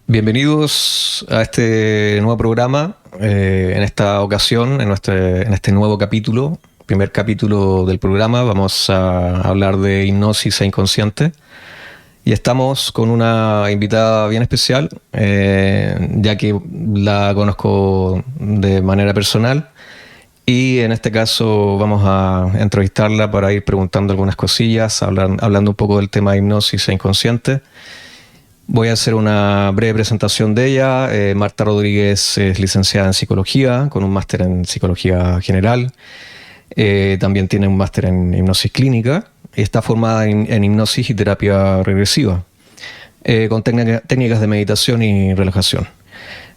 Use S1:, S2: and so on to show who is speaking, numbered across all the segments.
S1: Bienvenidos a este nuevo programa. En esta ocasión, en este nuevo capítulo, primer capítulo del programa, vamos a hablar de hipnosis e inconsciente. Y estamos con una invitada bien especial, ya que la conozco de manera personal. Y en este caso vamos a entrevistarla para ir preguntando algunas cosillas, hablando un poco del tema de hipnosis e inconsciente. Voy a hacer una breve presentación de ella. Marta Rodríguez es licenciada en psicología, con un máster en psicología general. También tiene un máster en hipnosis clínica y está formada en hipnosis y terapia regresiva, con técnicas de meditación y relajación.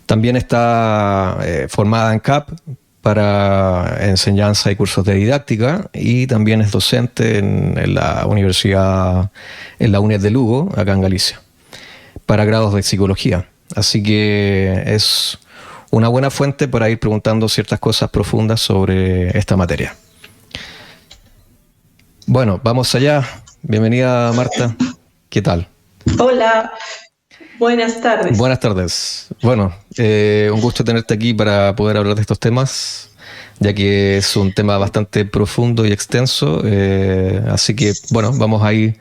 S1: También está formada en CAP para enseñanza y cursos de didáctica, y también es docente en la universidad, en la UNED de Lugo, acá en Galicia, para grados de psicología. Así que es una buena fuente para ir preguntando ciertas cosas profundas sobre esta materia. Bueno, vamos allá. Bienvenida, Marta. ¿Qué tal?
S2: Hola, buenas tardes.
S1: Buenas tardes. Bueno, un gusto tenerte aquí para poder hablar de estos temas, ya que es un tema bastante profundo y extenso. Así que, bueno, vamos a ir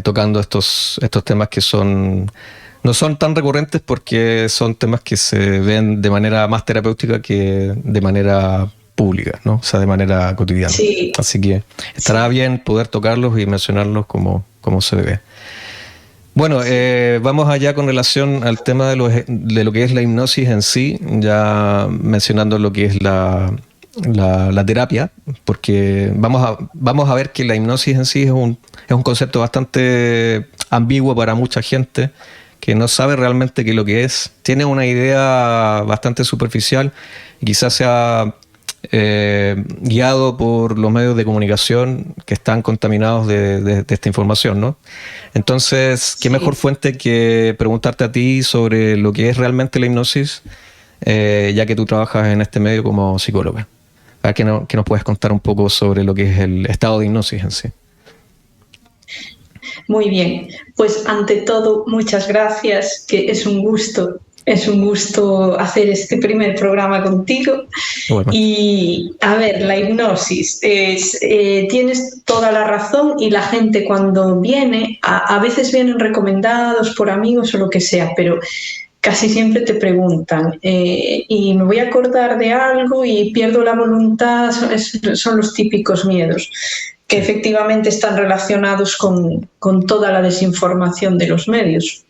S1: tocando estos temas que no son tan recurrentes, porque son temas que se ven de manera más terapéutica que de manera pública, ¿no? O sea, de manera cotidiana.
S2: Sí.
S1: Así que estará bien poder tocarlos y mencionarlos como se debe. Bueno, vamos allá con relación al tema de lo que es la hipnosis en sí, ya mencionando lo que es la terapia, porque vamos a ver que la hipnosis en sí es un concepto bastante ambiguo para mucha gente que no sabe realmente qué es lo que es. Tiene una idea bastante superficial y quizás sea guiado por los medios de comunicación que están contaminados de esta información, ¿no? Entonces, ¿qué mejor fuente que preguntarte a ti sobre lo que es realmente la hipnosis, ya que tú trabajas en este medio como psicóloga? A ver, ¿qué nos puedes contar un poco sobre lo que es el estado de hipnosis en sí?
S2: Muy bien, pues ante todo, muchas gracias, que es un gusto hacer este primer programa contigo. Bueno. Y a ver, la hipnosis, tienes toda la razón, y la gente cuando viene, a veces vienen recomendados por amigos o lo que sea, pero casi siempre te preguntan, y me voy a acordar de algo y pierdo la voluntad. Son los típicos miedos que efectivamente están relacionados con toda la desinformación de los medios.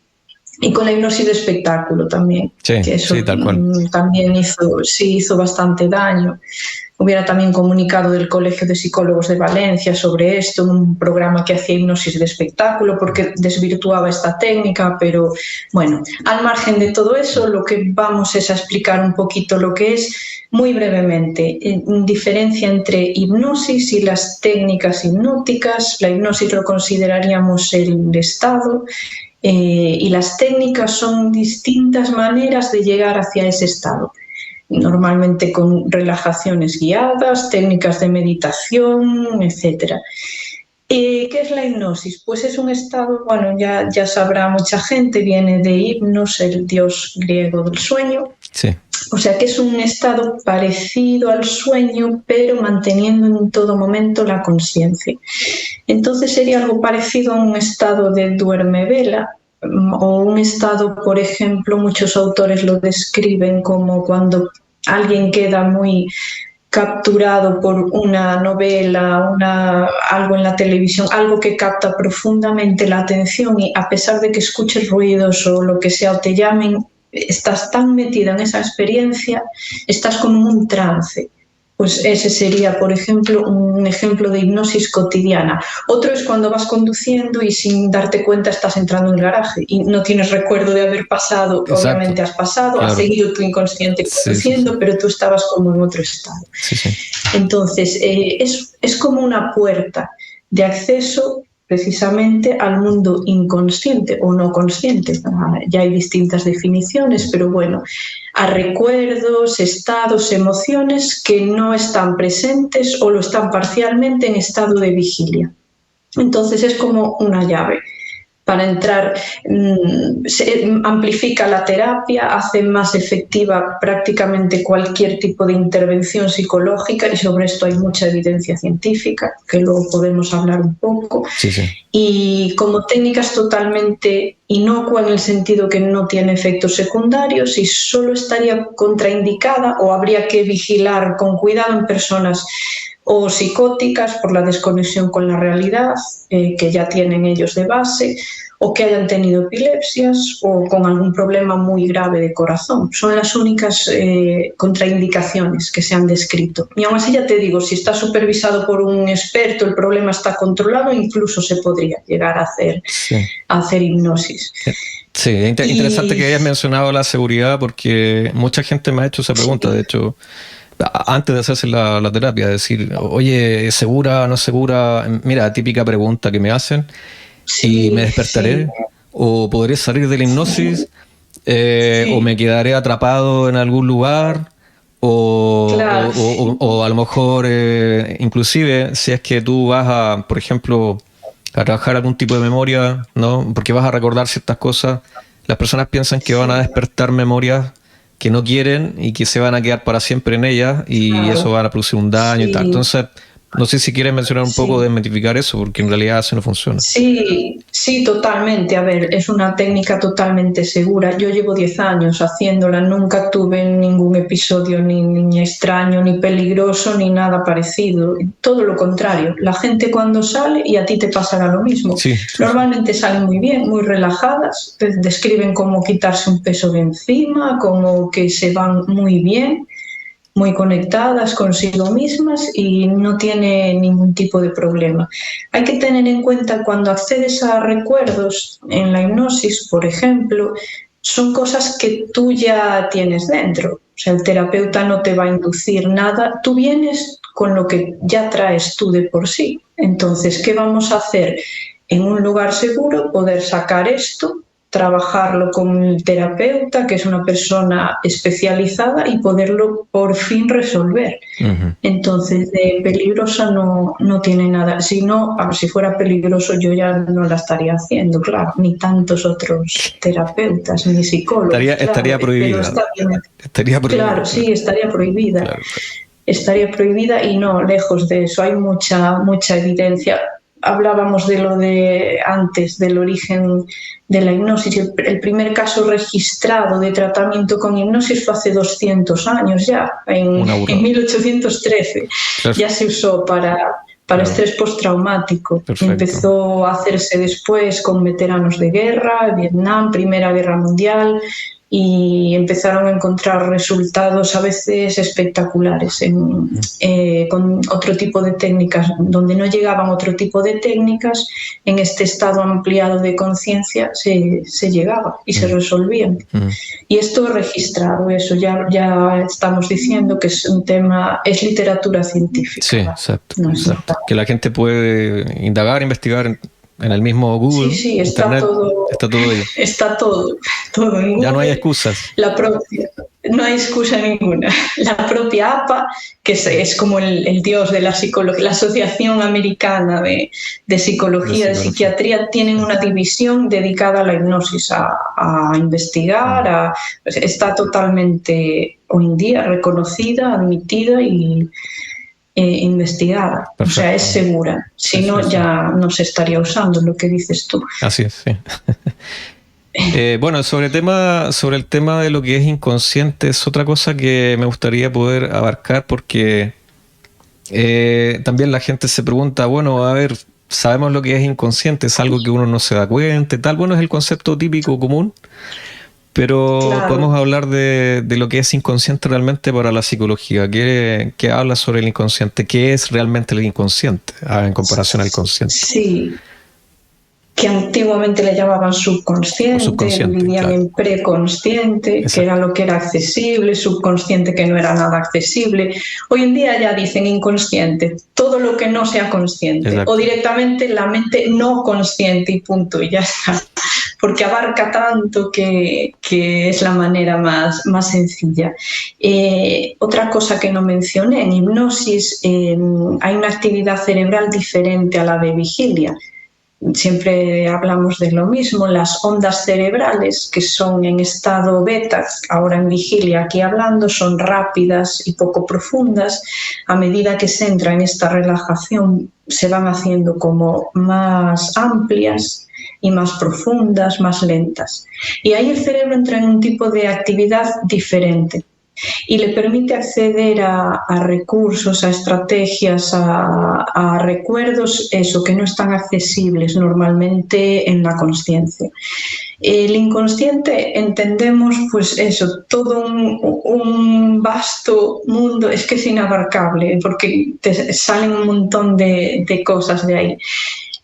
S2: Y con la hipnosis de espectáculo también,
S1: sí,
S2: que eso
S1: sí, tal cual.
S2: También hizo bastante daño. Hubiera también comunicado del Colegio de Psicólogos de Valencia sobre esto, un programa que hacía hipnosis de espectáculo porque desvirtuaba esta técnica, pero bueno, al margen de todo eso, lo que vamos es a explicar un poquito lo que es, muy brevemente, diferencia entre hipnosis y las técnicas hipnóticas. La hipnosis lo consideraríamos el estado, y las técnicas son distintas maneras de llegar hacia ese estado, normalmente con relajaciones guiadas, técnicas de meditación, etc. ¿Qué es la hipnosis? Pues es un estado, bueno, ya sabrá mucha gente, viene de hipnos, el dios griego del sueño.
S1: Sí.
S2: O sea que es un estado parecido al sueño, pero manteniendo en todo momento la conciencia. Entonces sería algo parecido a un estado de duerme-vela, o un estado, por ejemplo, muchos autores lo describen como cuando alguien queda muy capturado por una novela, algo en la televisión, algo que capta profundamente la atención, y a pesar de que escuches ruidos o lo que sea o te llamen, estás tan metida en esa experiencia, estás como en un trance. Pues ese sería, por ejemplo, un ejemplo de hipnosis cotidiana. Otro es cuando vas conduciendo y sin darte cuenta estás entrando en el garaje y no tienes recuerdo de haber pasado. Exacto. Obviamente has pasado, claro. Has seguido tu inconsciente conduciendo, sí. Pero tú estabas como en otro estado. Sí. Entonces, es como una puerta de acceso precisamente al mundo inconsciente o no consciente. Ya hay distintas definiciones, pero bueno, a recuerdos, estados, emociones que no están presentes o lo están parcialmente en estado de vigilia. Entonces es como una llave. para entrar, amplifica la terapia, hace más efectiva prácticamente cualquier tipo de intervención psicológica, y sobre esto hay mucha evidencia científica, que luego podemos hablar un poco.
S1: Sí, sí.
S2: Y como técnica es totalmente inocua en el sentido que no tiene efectos secundarios y solo estaría contraindicada o habría que vigilar con cuidado en personas o psicóticas por la desconexión con la realidad que ya tienen ellos de base, o que hayan tenido epilepsias o con algún problema muy grave de corazón. Son las únicas contraindicaciones que se han descrito. Y aún así, ya te digo, si está supervisado por un experto, el problema está controlado, incluso se podría llegar a hacer hipnosis.
S1: Sí, es interesante que hayas mencionado la seguridad, porque mucha gente me ha hecho esa pregunta, de hecho, antes de hacerse la terapia, decir, oye, ¿es segura, no es segura? Mira, típica pregunta que me hacen, y me despertaré, o podré salir de la hipnosis, o me quedaré atrapado en algún lugar, o a lo mejor, inclusive, si es que tú vas a, por ejemplo, a trabajar algún tipo de memoria, ¿no? Porque vas a recordar ciertas cosas, las personas piensan que van a despertar memorias que no quieren y que se van a quedar para siempre en ellas, y eso va a producir un daño y tal. Entonces, no sé si quieres mencionar un poco, desmitificar eso, porque en realidad así no funciona.
S2: Sí, totalmente. A ver, es una técnica totalmente segura. Yo llevo 10 años haciéndola, nunca tuve ningún episodio ni extraño, ni peligroso, ni nada parecido. Todo lo contrario. La gente cuando sale, y a ti te pasará lo mismo, normalmente salen muy bien, muy relajadas, describen cómo quitarse un peso de encima, como que se van muy bien, muy conectadas consigo mismas, y no tiene ningún tipo de problema. Hay que tener en cuenta, cuando accedes a recuerdos en la hipnosis, por ejemplo, son cosas que tú ya tienes dentro. O sea, el terapeuta no te va a inducir nada, tú vienes con lo que ya traes tú de por sí. Entonces, ¿qué vamos a hacer? En un lugar seguro, poder sacar esto, trabajarlo con el terapeuta, que es una persona especializada, y poderlo por fin resolver. Entonces, de peligrosa no tiene nada. Si no, si fuera peligroso, yo ya no la estaría haciendo, claro, ni tantos otros terapeutas, ni psicólogos.
S1: Estaría prohibida. Estaría prohibida.
S2: Claro, sí, estaría prohibida.
S1: Claro.
S2: Estaría prohibida, y no, lejos de eso. Hay mucha evidencia. Hablábamos de lo de antes, del origen de la hipnosis. El primer caso registrado de tratamiento con hipnosis fue hace 200 años ya, en 1813. Claro. Ya se usó para estrés postraumático. Perfecto. Empezó a hacerse después con veteranos de guerra, Vietnam, Primera Guerra Mundial, y empezaron a encontrar resultados a veces espectaculares con otro tipo de técnicas. Donde no llegaban otro tipo de técnicas, en este estado ampliado de conciencia se llegaba y se resolvían. Y esto es registrado, eso ya estamos diciendo que es un tema, es literatura científica.
S1: Sí, exacto. Que la gente puede indagar, investigar en el mismo Google.
S2: Sí, está
S1: Internet,
S2: todo.
S1: Está todo ahí.
S2: Está todo en Google.
S1: Ya no hay excusas.
S2: No hay excusa ninguna. La propia APA, que es como el dios de la psicología, la Asociación Americana de Psicología, de Psiquiatría, tienen una división dedicada a la hipnosis, a investigar, está totalmente hoy en día reconocida, admitida y investigada. Perfecto. O sea, es segura. Si no, ya no se estaría usando, lo que dices tú.
S1: Así es, sí. Bueno, sobre el tema de lo que es inconsciente, es otra cosa que me gustaría poder abarcar, porque también la gente se pregunta, bueno, a ver, sabemos lo que es inconsciente, es algo que uno no se da cuenta y tal. Bueno, es el concepto típico común, pero podemos hablar de lo que es inconsciente realmente para la psicología. ¿Qué habla sobre el inconsciente? ¿Qué es realmente el inconsciente en comparación al consciente?
S2: Sí, que antiguamente le llamaban subconsciente, vivían en preconsciente. Exacto. Que era lo que era accesible, subconsciente que no era nada accesible. Hoy en día ya dicen inconsciente, todo lo que no sea consciente. Exacto. O directamente la mente no consciente y punto, y ya está. Porque abarca tanto que es la manera más sencilla. Otra cosa que no mencioné, en hipnosis hay una actividad cerebral diferente a la de vigilia. siempre hablamos de lo mismo, las ondas cerebrales que son en estado beta, ahora en vigilia aquí hablando, son rápidas y poco profundas. A medida que se entra en esta relajación se van haciendo como más amplias y más profundas, más lentas. Y ahí el cerebro entra en un tipo de actividad diferente y le permite acceder a recursos, a estrategias, a recuerdos, eso, que no están accesibles normalmente en la consciencia. El inconsciente entendemos, pues eso, todo un vasto mundo, es que es inabarcable, porque te salen un montón de cosas de ahí.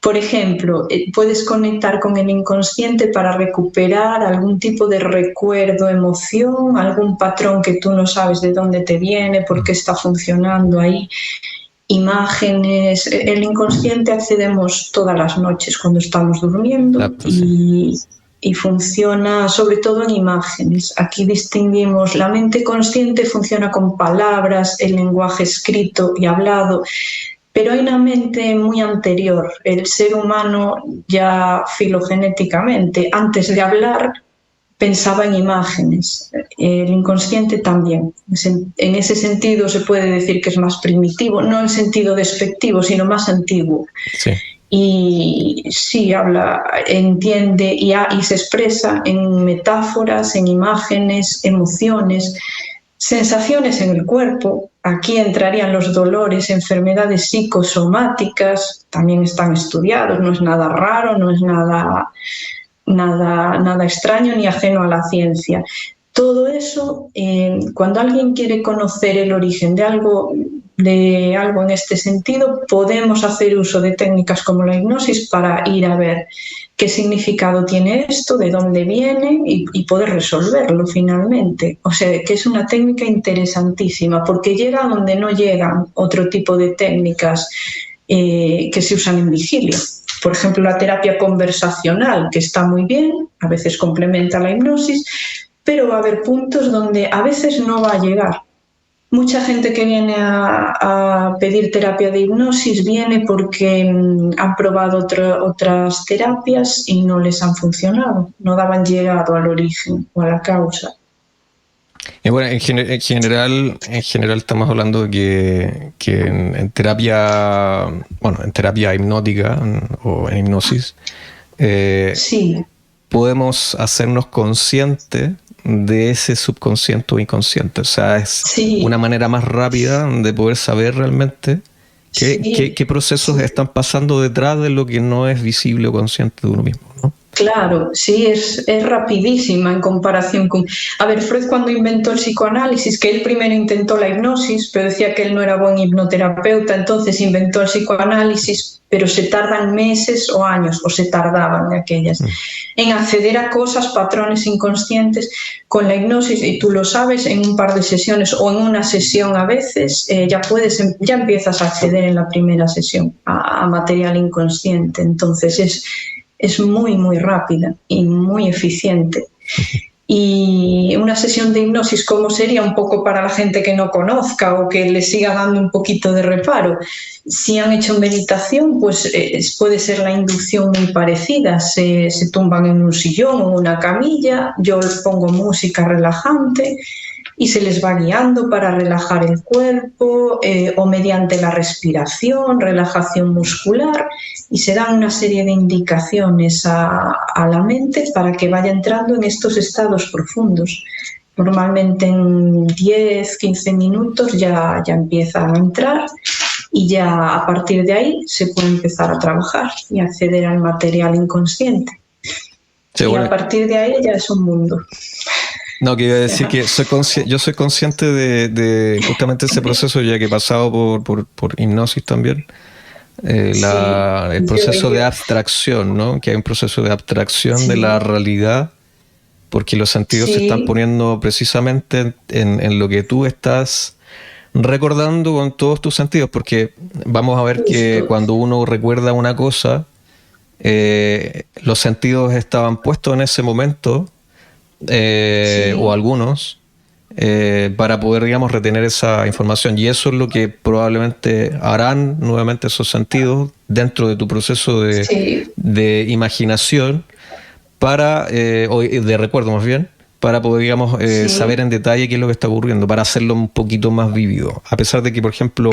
S2: Por ejemplo, puedes conectar con el inconsciente para recuperar algún tipo de recuerdo, emoción, algún patrón que tú no sabes de dónde te viene, por qué está funcionando ahí, imágenes. El inconsciente accedemos todas las noches cuando estamos durmiendo y funciona sobre todo en imágenes. Aquí distinguimos, la mente consciente funciona con palabras, el lenguaje escrito y hablado, pero hay una mente muy anterior. El ser humano ya filogenéticamente, antes de hablar, pensaba en imágenes. El inconsciente también. En ese sentido se puede decir que es más primitivo, no en sentido despectivo, sino más antiguo.
S1: Sí.
S2: Y sí habla, entiende y se expresa en metáforas, en imágenes, emociones, sensaciones en el cuerpo. Aquí entrarían los dolores, enfermedades psicosomáticas, también están estudiados, no es nada raro, no es nada extraño ni ajeno a la ciencia. Todo eso, cuando alguien quiere conocer el origen de algo en este sentido, podemos hacer uso de técnicas como la hipnosis para ir a ver qué significado tiene esto, de dónde viene y poder resolverlo finalmente. O sea, que es una técnica interesantísima porque llega a donde no llegan otro tipo de técnicas que se usan en vigilia. Por ejemplo, la terapia conversacional, que está muy bien, a veces complementa la hipnosis, pero va a haber puntos donde a veces no va a llegar. Mucha gente que viene a pedir terapia de hipnosis viene porque han probado otras terapias y no les han funcionado, no daban llegado al origen o a la causa.
S1: Y bueno, en general estamos hablando de que en terapia hipnótica o en hipnosis,
S2: sí,
S1: podemos hacernos conscientes de ese subconsciente o inconsciente. O sea, es una manera más rápida de poder saber realmente qué procesos están pasando detrás de lo que no es visible o consciente de uno mismo, ¿no?
S2: Claro, sí, es rapidísima en comparación con... A ver, Freud cuando inventó el psicoanálisis, que él primero intentó la hipnosis, pero decía que él no era buen hipnoterapeuta, entonces inventó el psicoanálisis, pero se tardan meses o años, o se tardaban aquellas, en acceder a cosas, patrones inconscientes. Con la hipnosis, y tú lo sabes, en un par de sesiones o en una sesión a veces, ya empiezas a acceder en la primera sesión a material inconsciente. Entonces es muy, muy rápida y muy eficiente. Y una sesión de hipnosis, ¿cómo sería? Un poco para la gente que no conozca o que le siga dando un poquito de reparo. Si han hecho meditación, pues puede ser la inducción muy parecida. Se tumban en un sillón o en una camilla, yo les pongo música relajante y se les va guiando para relajar el cuerpo o mediante la respiración, relajación muscular, y se dan una serie de indicaciones a la mente para que vaya entrando en estos estados profundos. Normalmente en 10, 15 minutos ya empiezan a entrar y ya a partir de ahí se puede empezar a trabajar y acceder al material inconsciente. Sí, y a partir de ahí ya es un mundo.
S1: No, quiero decir que yo soy consciente de justamente ese proceso, ya que he pasado por hipnosis también. El proceso de abstracción, ¿no? Que hay un proceso de abstracción de la realidad, porque los sentidos se están poniendo precisamente en lo que tú estás recordando con todos tus sentidos, porque vamos a ver que cuando uno recuerda una cosa, los sentidos estaban puestos en ese momento, o algunos, para poder, digamos, retener esa información. Y eso es lo que probablemente harán nuevamente esos sentidos dentro de tu proceso de imaginación o de recuerdo más bien, para poder, digamos, saber en detalle qué es lo que está ocurriendo, para hacerlo un poquito más vívido. A pesar de que, por ejemplo,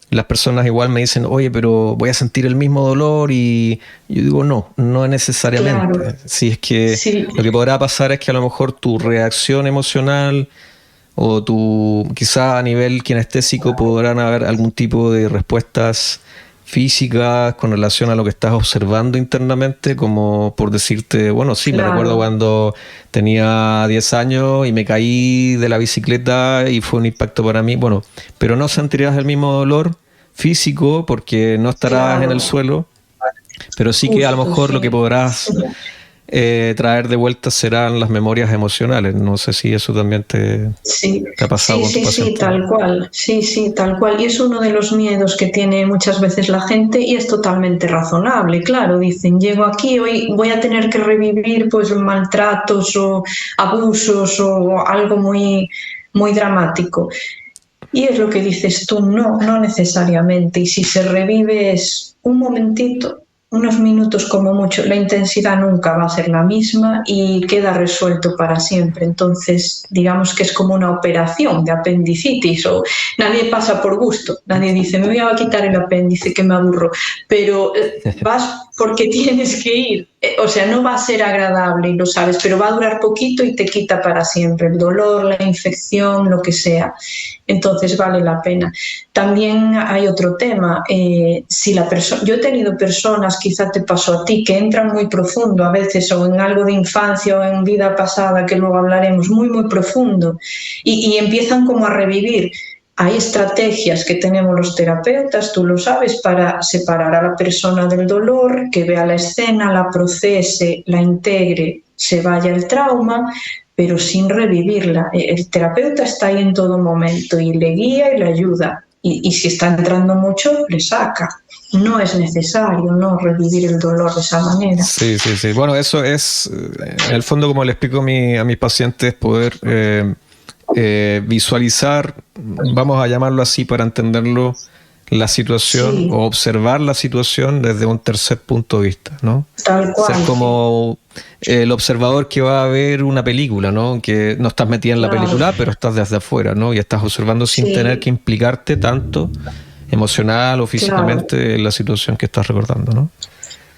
S1: las personas igual me dicen, oye, pero voy a sentir el mismo dolor, y yo digo, no es necesariamente. Si es que lo que podrá pasar es que a lo mejor tu reacción emocional o quizá a nivel kinestésico podrán haber algún tipo de respuestas físicas con relación a lo que estás observando internamente, como por decirte, bueno, sí, me recuerdo cuando tenía 10 años y me caí de la bicicleta y fue un impacto para mí, bueno, pero no sentirás el mismo dolor físico porque no estarás en el suelo, pero sí que a lo mejor lo que podrás traer de vuelta serán las memorias emocionales. No sé si eso también te ha pasado con tu paciente.
S2: Sí, tal cual. Sí, tal cual. Y es uno de los miedos que tiene muchas veces la gente, y es totalmente razonable. Claro, dicen, llego aquí, hoy voy a tener que revivir pues maltratos o abusos o algo muy, muy dramático. Y es lo que dices tú, no necesariamente. Y si se revive es un momentito, unos minutos como mucho, la intensidad nunca va a ser la misma y queda resuelto para siempre. Entonces, digamos que es como una operación de apendicitis, o nadie pasa por gusto, nadie dice, me voy a quitar el apéndice que me aburro, pero vas porque tienes que ir. O sea, no va a ser agradable y lo sabes, pero va a durar poquito y te quita para siempre el dolor, la infección, lo que sea. Entonces vale la pena. También hay otro tema. Yo he tenido personas, quizá te pasó a ti, que entran muy profundo a veces, o en algo de infancia o en vida pasada, que luego hablaremos, muy, muy profundo, y empiezan como a revivir. Hay estrategias que tenemos los terapeutas, tú lo sabes, para separar a la persona del dolor, que vea la escena, la procese, la integre, se vaya el trauma, pero sin revivirla. El terapeuta está ahí en todo momento y le guía y le ayuda. Y si está entrando mucho, le saca. No es necesario no revivir el dolor de esa manera.
S1: Sí. Bueno, eso es, en el fondo, como le explico a mis pacientes, poder visualizar, vamos a llamarlo así para entenderlo, la situación, o observar la situación desde un tercer punto de vista, ¿no?
S2: Tal cual.
S1: Ser como el observador que va a ver una película, ¿no? Que no estás metida en la película, pero estás desde afuera, ¿no? Y estás observando sin tener que implicarte tanto emocional o físicamente en la situación que estás recordando, ¿no?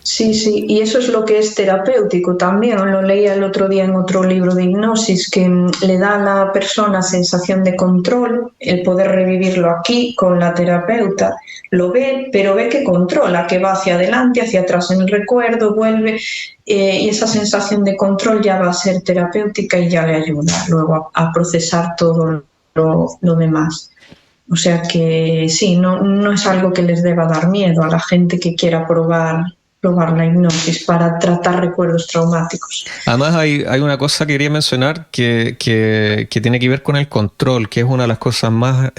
S2: Sí, y eso es lo que es terapéutico también. Lo leía el otro día en otro libro de hipnosis, que le da a la persona sensación de control, el poder revivirlo aquí con la terapeuta. Lo ve, pero ve que controla, que va hacia adelante, hacia atrás en el recuerdo, vuelve, y esa sensación de control ya va a ser terapéutica y ya le ayuda luego a procesar todo lo demás. O sea que sí, no es algo que les deba dar miedo a la gente que quiera probar la hipnosis para tratar recuerdos traumáticos.
S1: Además hay una cosa que quería mencionar que tiene que ver con el control, que es una de las cosas más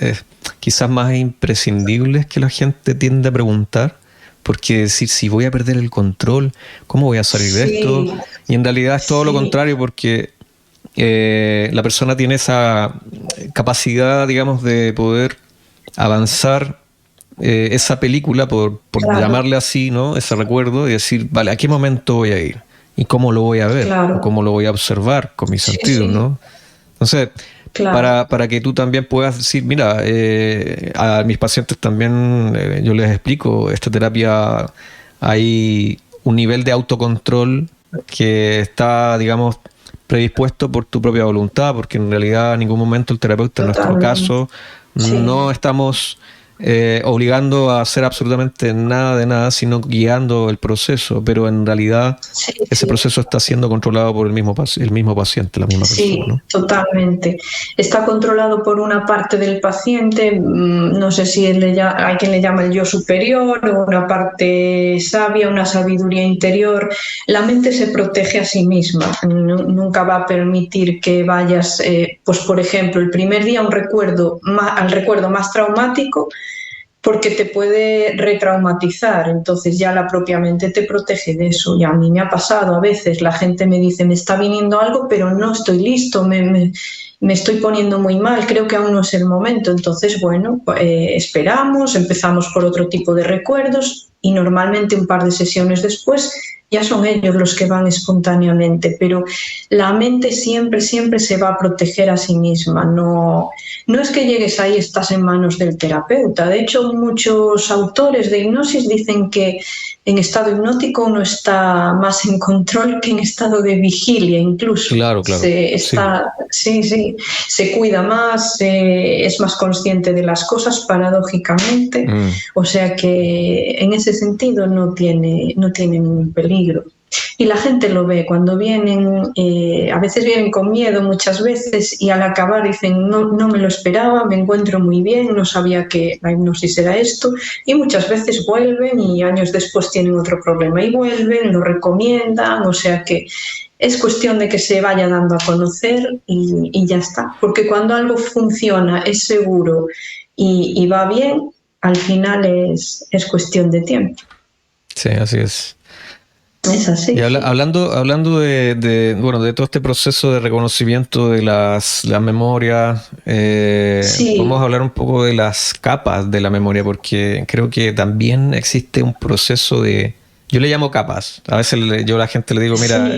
S1: quizás más imprescindibles que la gente tiende a preguntar, porque decir, si voy a perder el control, ¿cómo voy a salir de esto? Y en realidad es todo lo contrario, porque la persona tiene esa capacidad, digamos, de poder avanzar esa película, por llamarle así, ¿no? Ese recuerdo, y decir, vale, ¿a qué momento voy a ir? ¿Y cómo lo voy a ver? ¿O cómo lo voy a observar con mis sentidos, ¿no? Entonces, para que tú también puedas decir, mira, a mis pacientes también yo les explico, esta terapia hay un nivel de autocontrol que está, digamos, predispuesto por tu propia voluntad, porque en realidad en ningún momento el terapeuta, en nuestro caso, no estamos obligando a hacer absolutamente nada de nada, sino guiando el proceso, pero en realidad ese proceso está siendo controlado por el mismo paciente, la misma persona, ¿no?
S2: Totalmente. Está controlado por una parte del paciente, no sé si hay quien le llama el yo superior, o una parte sabia, una sabiduría interior. La mente se protege a sí misma, nunca va a permitir que vayas, pues por ejemplo, el primer día al recuerdo más traumático, porque te puede retraumatizar, entonces ya la propia mente te protege de eso. Y a mí me ha pasado a veces, la gente me dice, me está viniendo algo, pero no estoy listo, me estoy poniendo muy mal, creo que aún no es el momento. Entonces, bueno, esperamos, empezamos por otro tipo de recuerdos y normalmente un par de sesiones después ya son ellos los que van espontáneamente, pero la mente siempre, siempre se va a proteger a sí misma. No es que llegues ahí, estás en manos del terapeuta. De hecho, muchos autores de hipnosis dicen que en estado hipnótico uno está más en control que en estado de vigilia, incluso.
S1: Claro.
S2: Se cuida más, es más consciente de las cosas, paradójicamente. O sea que en ese sentido no tiene ningún peligro. Y la gente lo ve cuando vienen, a veces vienen con miedo, muchas veces, y al acabar dicen, no me lo esperaba, me encuentro muy bien, no sabía que la hipnosis era esto, y muchas veces vuelven y años después tienen otro problema y vuelven, lo recomiendan, o sea que es cuestión de que se vaya dando a conocer y ya está, porque cuando algo funciona, es seguro y va bien, al final es cuestión de tiempo.
S1: Sí, así es.
S2: Es así.
S1: Y hablando de todo este proceso de reconocimiento de las memorias, vamos a hablar un poco de las capas de la memoria, porque creo que también existe un proceso de... Yo le llamo capas. A veces yo a la gente le digo, mira,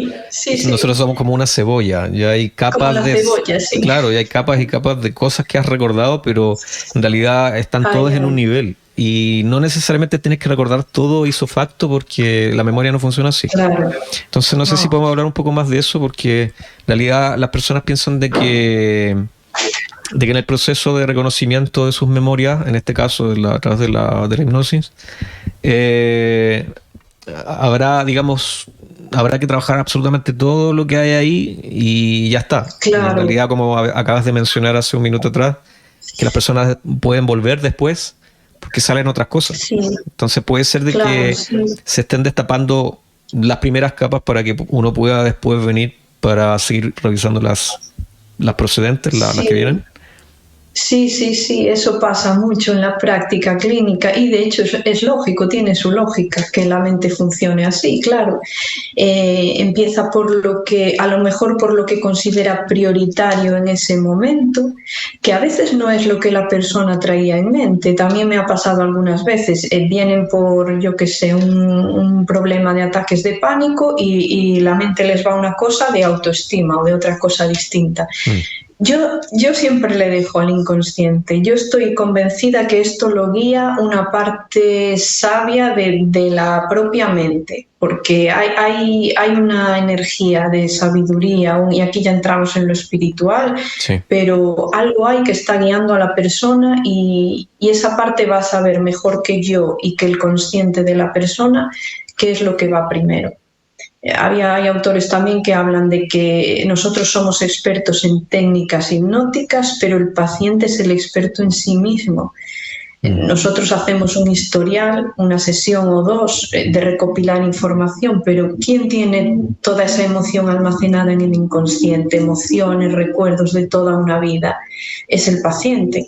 S1: nosotros somos como una cebolla. Ya hay capas
S2: como cebolla,
S1: Claro, y hay capas y capas de cosas que has recordado, pero en realidad están todas en un nivel. Y no necesariamente tienes que recordar todo ipso facto porque la memoria no funciona así.
S2: Claro.
S1: Entonces no sé si podemos hablar un poco más de eso, porque en realidad las personas piensan de que en el proceso de reconocimiento de sus memorias, en este caso a través de la hipnosis, habrá que trabajar absolutamente todo lo que hay ahí y ya está.
S2: Claro.
S1: En realidad, como acabas de mencionar hace un minuto atrás, que las personas pueden volver después porque salen otras cosas.
S2: Sí.
S1: Entonces puede ser de que se estén destapando las primeras capas para que uno pueda después venir para seguir revisando las procedentes, las que vienen.
S2: Sí, eso pasa mucho en la práctica clínica y de hecho es lógico, tiene su lógica que la mente funcione así, claro. Empieza por a lo mejor por lo que considera prioritario en ese momento, que a veces no es lo que la persona traía en mente. También me ha pasado algunas veces, vienen por, yo qué sé, un problema de ataques de pánico y la mente les va a una cosa de autoestima o de otra cosa distinta. Yo siempre le dejo al inconsciente. Yo estoy convencida que esto lo guía una parte sabia de la propia mente, porque hay una energía de sabiduría, y aquí ya entramos en lo espiritual, pero algo hay que está guiando a la persona y esa parte va a saber mejor que yo y que el consciente de la persona qué es lo que va primero. Hay autores también que hablan de que nosotros somos expertos en técnicas hipnóticas, pero el paciente es el experto en sí mismo. Nosotros hacemos un historial, una sesión o dos de recopilar información, pero ¿quién tiene toda esa emoción almacenada en el inconsciente? Emociones, recuerdos de toda una vida. Es el paciente.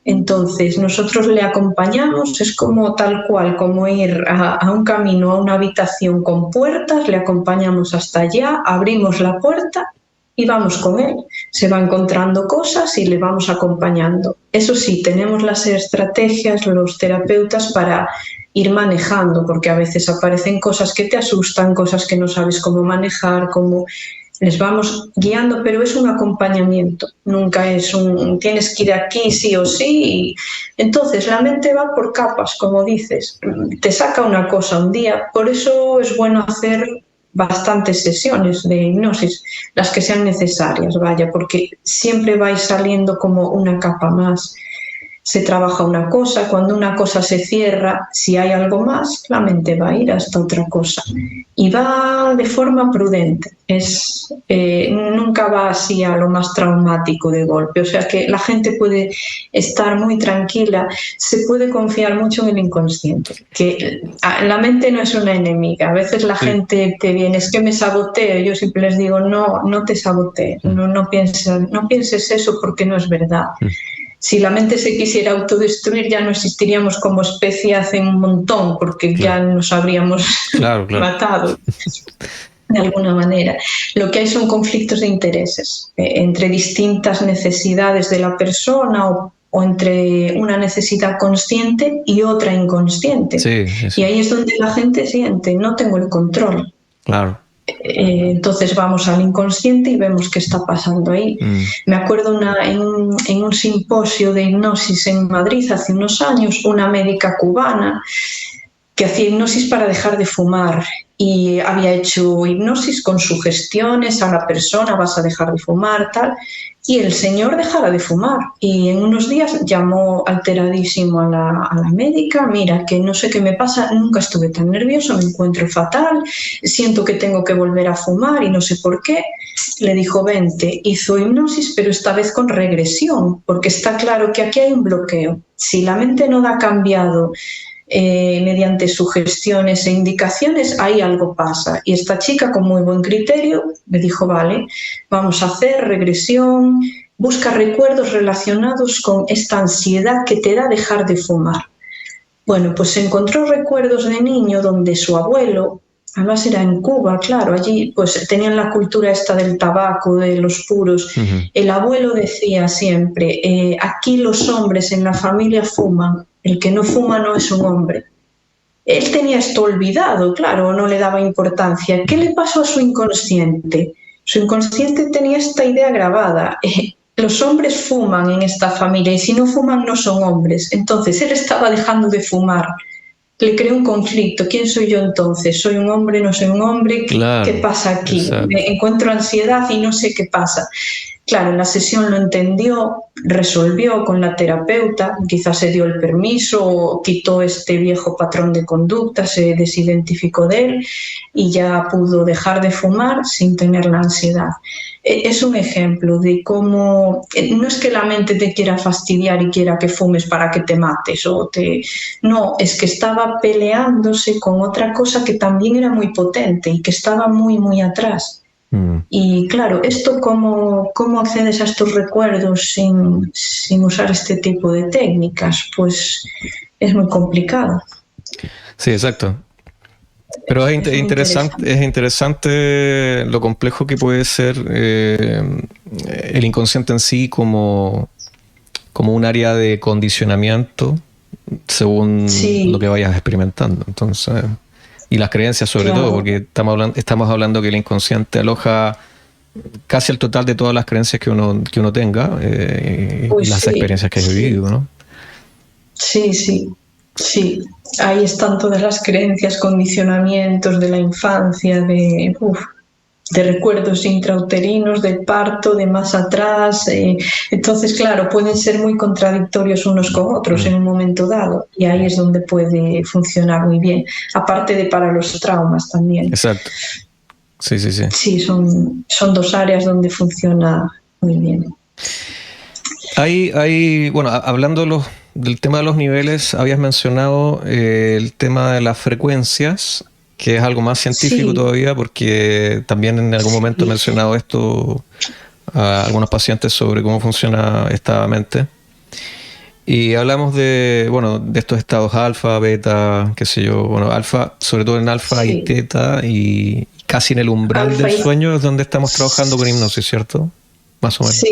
S2: Entonces, nosotros le acompañamos, es como tal cual, como ir a un camino, a una habitación con puertas, le acompañamos hasta allá, abrimos la puerta y vamos con él. Se va encontrando cosas y le vamos acompañando. Eso sí, tenemos las estrategias, los terapeutas, para ir manejando, porque a veces aparecen cosas que te asustan, cosas que no sabes cómo manejar, les vamos guiando, pero es un acompañamiento, nunca es tienes que ir aquí sí o sí. Entonces la mente va por capas, como dices, te saca una cosa un día, por eso es bueno hacer bastantes sesiones de hipnosis, las que sean necesarias, porque siempre vais saliendo como una capa más. Se trabaja una cosa, cuando una cosa se cierra, si hay algo más, la mente va a ir hasta otra cosa. Y va de forma prudente, nunca va así a lo más traumático de golpe. O sea que la gente puede estar muy tranquila, se puede confiar mucho en el inconsciente, que la mente no es una enemiga. A veces la gente te viene, es que me saboteo, yo siempre les digo, no te sabotees, no pienses eso porque no es verdad. Si la mente se quisiera autodestruir, ya no existiríamos como especie hace un montón, porque ya nos habríamos matado de alguna manera. Lo que hay son conflictos de intereses entre distintas necesidades de la persona o entre una necesidad consciente y otra inconsciente. Y ahí es donde la gente siente, no tengo el control.
S1: Claro.
S2: Entonces vamos al inconsciente y vemos qué está pasando ahí. Me acuerdo en un simposio de hipnosis en Madrid hace unos años, una médica cubana que hacía hipnosis para dejar de fumar y había hecho hipnosis con sugestiones a la persona, vas a dejar de fumar, tal, y el señor dejara de fumar. Y en unos días llamó alteradísimo a la médica, mira, que no sé qué me pasa, nunca estuve tan nervioso, me encuentro fatal, siento que tengo que volver a fumar y no sé por qué. Le dijo, vente, hizo hipnosis, pero esta vez con regresión, porque está claro que aquí hay un bloqueo. Si la mente no da cambiado mediante sugestiones e indicaciones, ahí algo pasa. Y esta chica, con muy buen criterio, me dijo, vale, vamos a hacer regresión, busca recuerdos relacionados con esta ansiedad que te da dejar de fumar. Bueno, pues encontró recuerdos de niño donde su abuelo, además era en Cuba, claro, allí pues tenían la cultura esta del tabaco, de los puros. El abuelo decía siempre, aquí los hombres en la familia fuman, el que no fuma no es un hombre. Él tenía esto olvidado, claro, no le daba importancia. ¿Qué le pasó a su inconsciente? Su inconsciente tenía esta idea grabada. Los hombres fuman en esta familia y si no fuman no son hombres. Entonces él estaba dejando de fumar. Le creó un conflicto. ¿Quién soy yo entonces? ¿Soy un hombre? ¿No soy un hombre?
S1: Claro,
S2: ¿Qué pasa aquí?
S1: exacto.
S2: Me encuentro ansiedad y no sé qué pasa. Claro, en la sesión lo entendió, resolvió con la terapeuta, quizás se dio el permiso o quitó este viejo patrón de conducta, se desidentificó de él y ya pudo dejar de fumar sin tener la ansiedad. Es un ejemplo de cómo no es que la mente te quiera fastidiar y quiera que fumes para que te mates no, es que estaba peleándose con otra cosa que también era muy potente y que estaba muy, muy atrás. Y claro, esto ¿cómo accedes a estos recuerdos sin usar este tipo de técnicas? Pues es muy complicado.
S1: Sí, exacto. Pero es interesante lo complejo que puede ser el inconsciente en sí como un área de condicionamiento según lo que vayas experimentando. Entonces, y las creencias sobre todo, porque estamos hablando que el inconsciente aloja casi el total de todas las creencias que uno tenga y las experiencias que haya vivido, ¿no?
S2: Sí. Ahí están todas las creencias, condicionamientos de la infancia, de recuerdos intrauterinos, de parto, de más atrás. Entonces, claro, pueden ser muy contradictorios unos con otros en un momento dado y ahí es donde puede funcionar muy bien, aparte de para los traumas también.
S1: Exacto. Sí.
S2: Sí, son dos áreas donde funciona muy bien.
S1: Bueno, hablando del tema de los niveles, habías mencionado el tema de las frecuencias, que es algo más científico todavía, porque también en algún momento he mencionado esto a algunos pacientes sobre cómo funciona esta mente. Y hablamos de estos estados alfa, beta, qué sé yo, alfa, sobre todo en alfa y teta, y casi en el umbral del sueño es donde estamos trabajando con hipnosis, ¿cierto? Más o menos.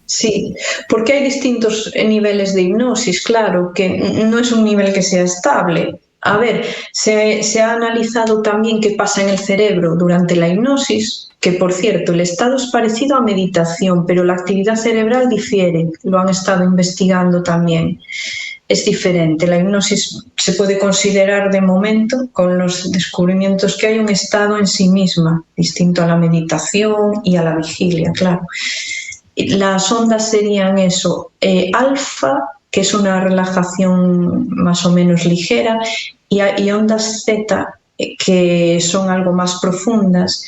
S2: Sí, porque hay distintos niveles de hipnosis, claro, que no es un nivel que sea estable. A ver, se ha analizado también qué pasa en el cerebro durante la hipnosis, que por cierto, el estado es parecido a meditación, pero la actividad cerebral difiere, lo han estado investigando también. Es diferente, la hipnosis se puede considerar de momento, con los descubrimientos que hay, un estado en sí misma, distinto a la meditación y a la vigilia, claro. Las ondas serían eso, alfa, que es una relajación más o menos ligera, y ondas zeta, que son algo más profundas.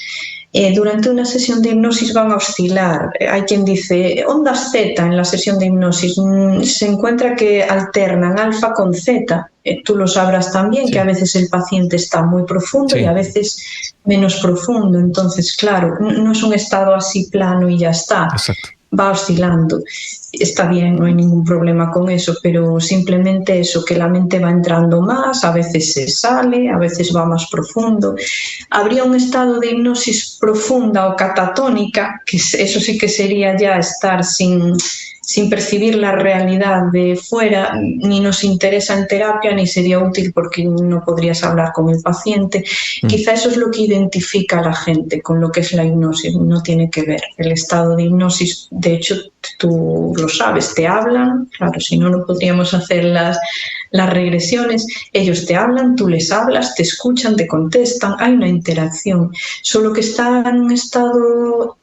S2: Durante una sesión de hipnosis van a oscilar. Hay quien dice ondas zeta en la sesión de hipnosis. Se encuentra que alternan alfa con zeta. Tú lo sabrás también, que a veces el paciente está muy profundo y a veces menos profundo. Entonces, claro, no es un estado así plano y ya está.
S1: Exacto.
S2: va oscilando. Está bien, no hay ningún problema con eso, pero simplemente eso, que la mente va entrando más, a veces se sale, a veces va más profundo. Habría un estado de hipnosis profunda o catatónica, que eso sí que sería ya estar sin percibir la realidad de fuera, ni nos interesa en terapia, ni sería útil porque no podrías hablar con el paciente. Quizá eso es lo que identifica a la gente con lo que es la hipnosis, no tiene que ver. El estado de hipnosis, de hecho, tú lo sabes, te hablan, claro, si no, no podríamos hacer las regresiones, ellos te hablan, tú les hablas, te escuchan, te contestan, hay una interacción, solo que está en un estado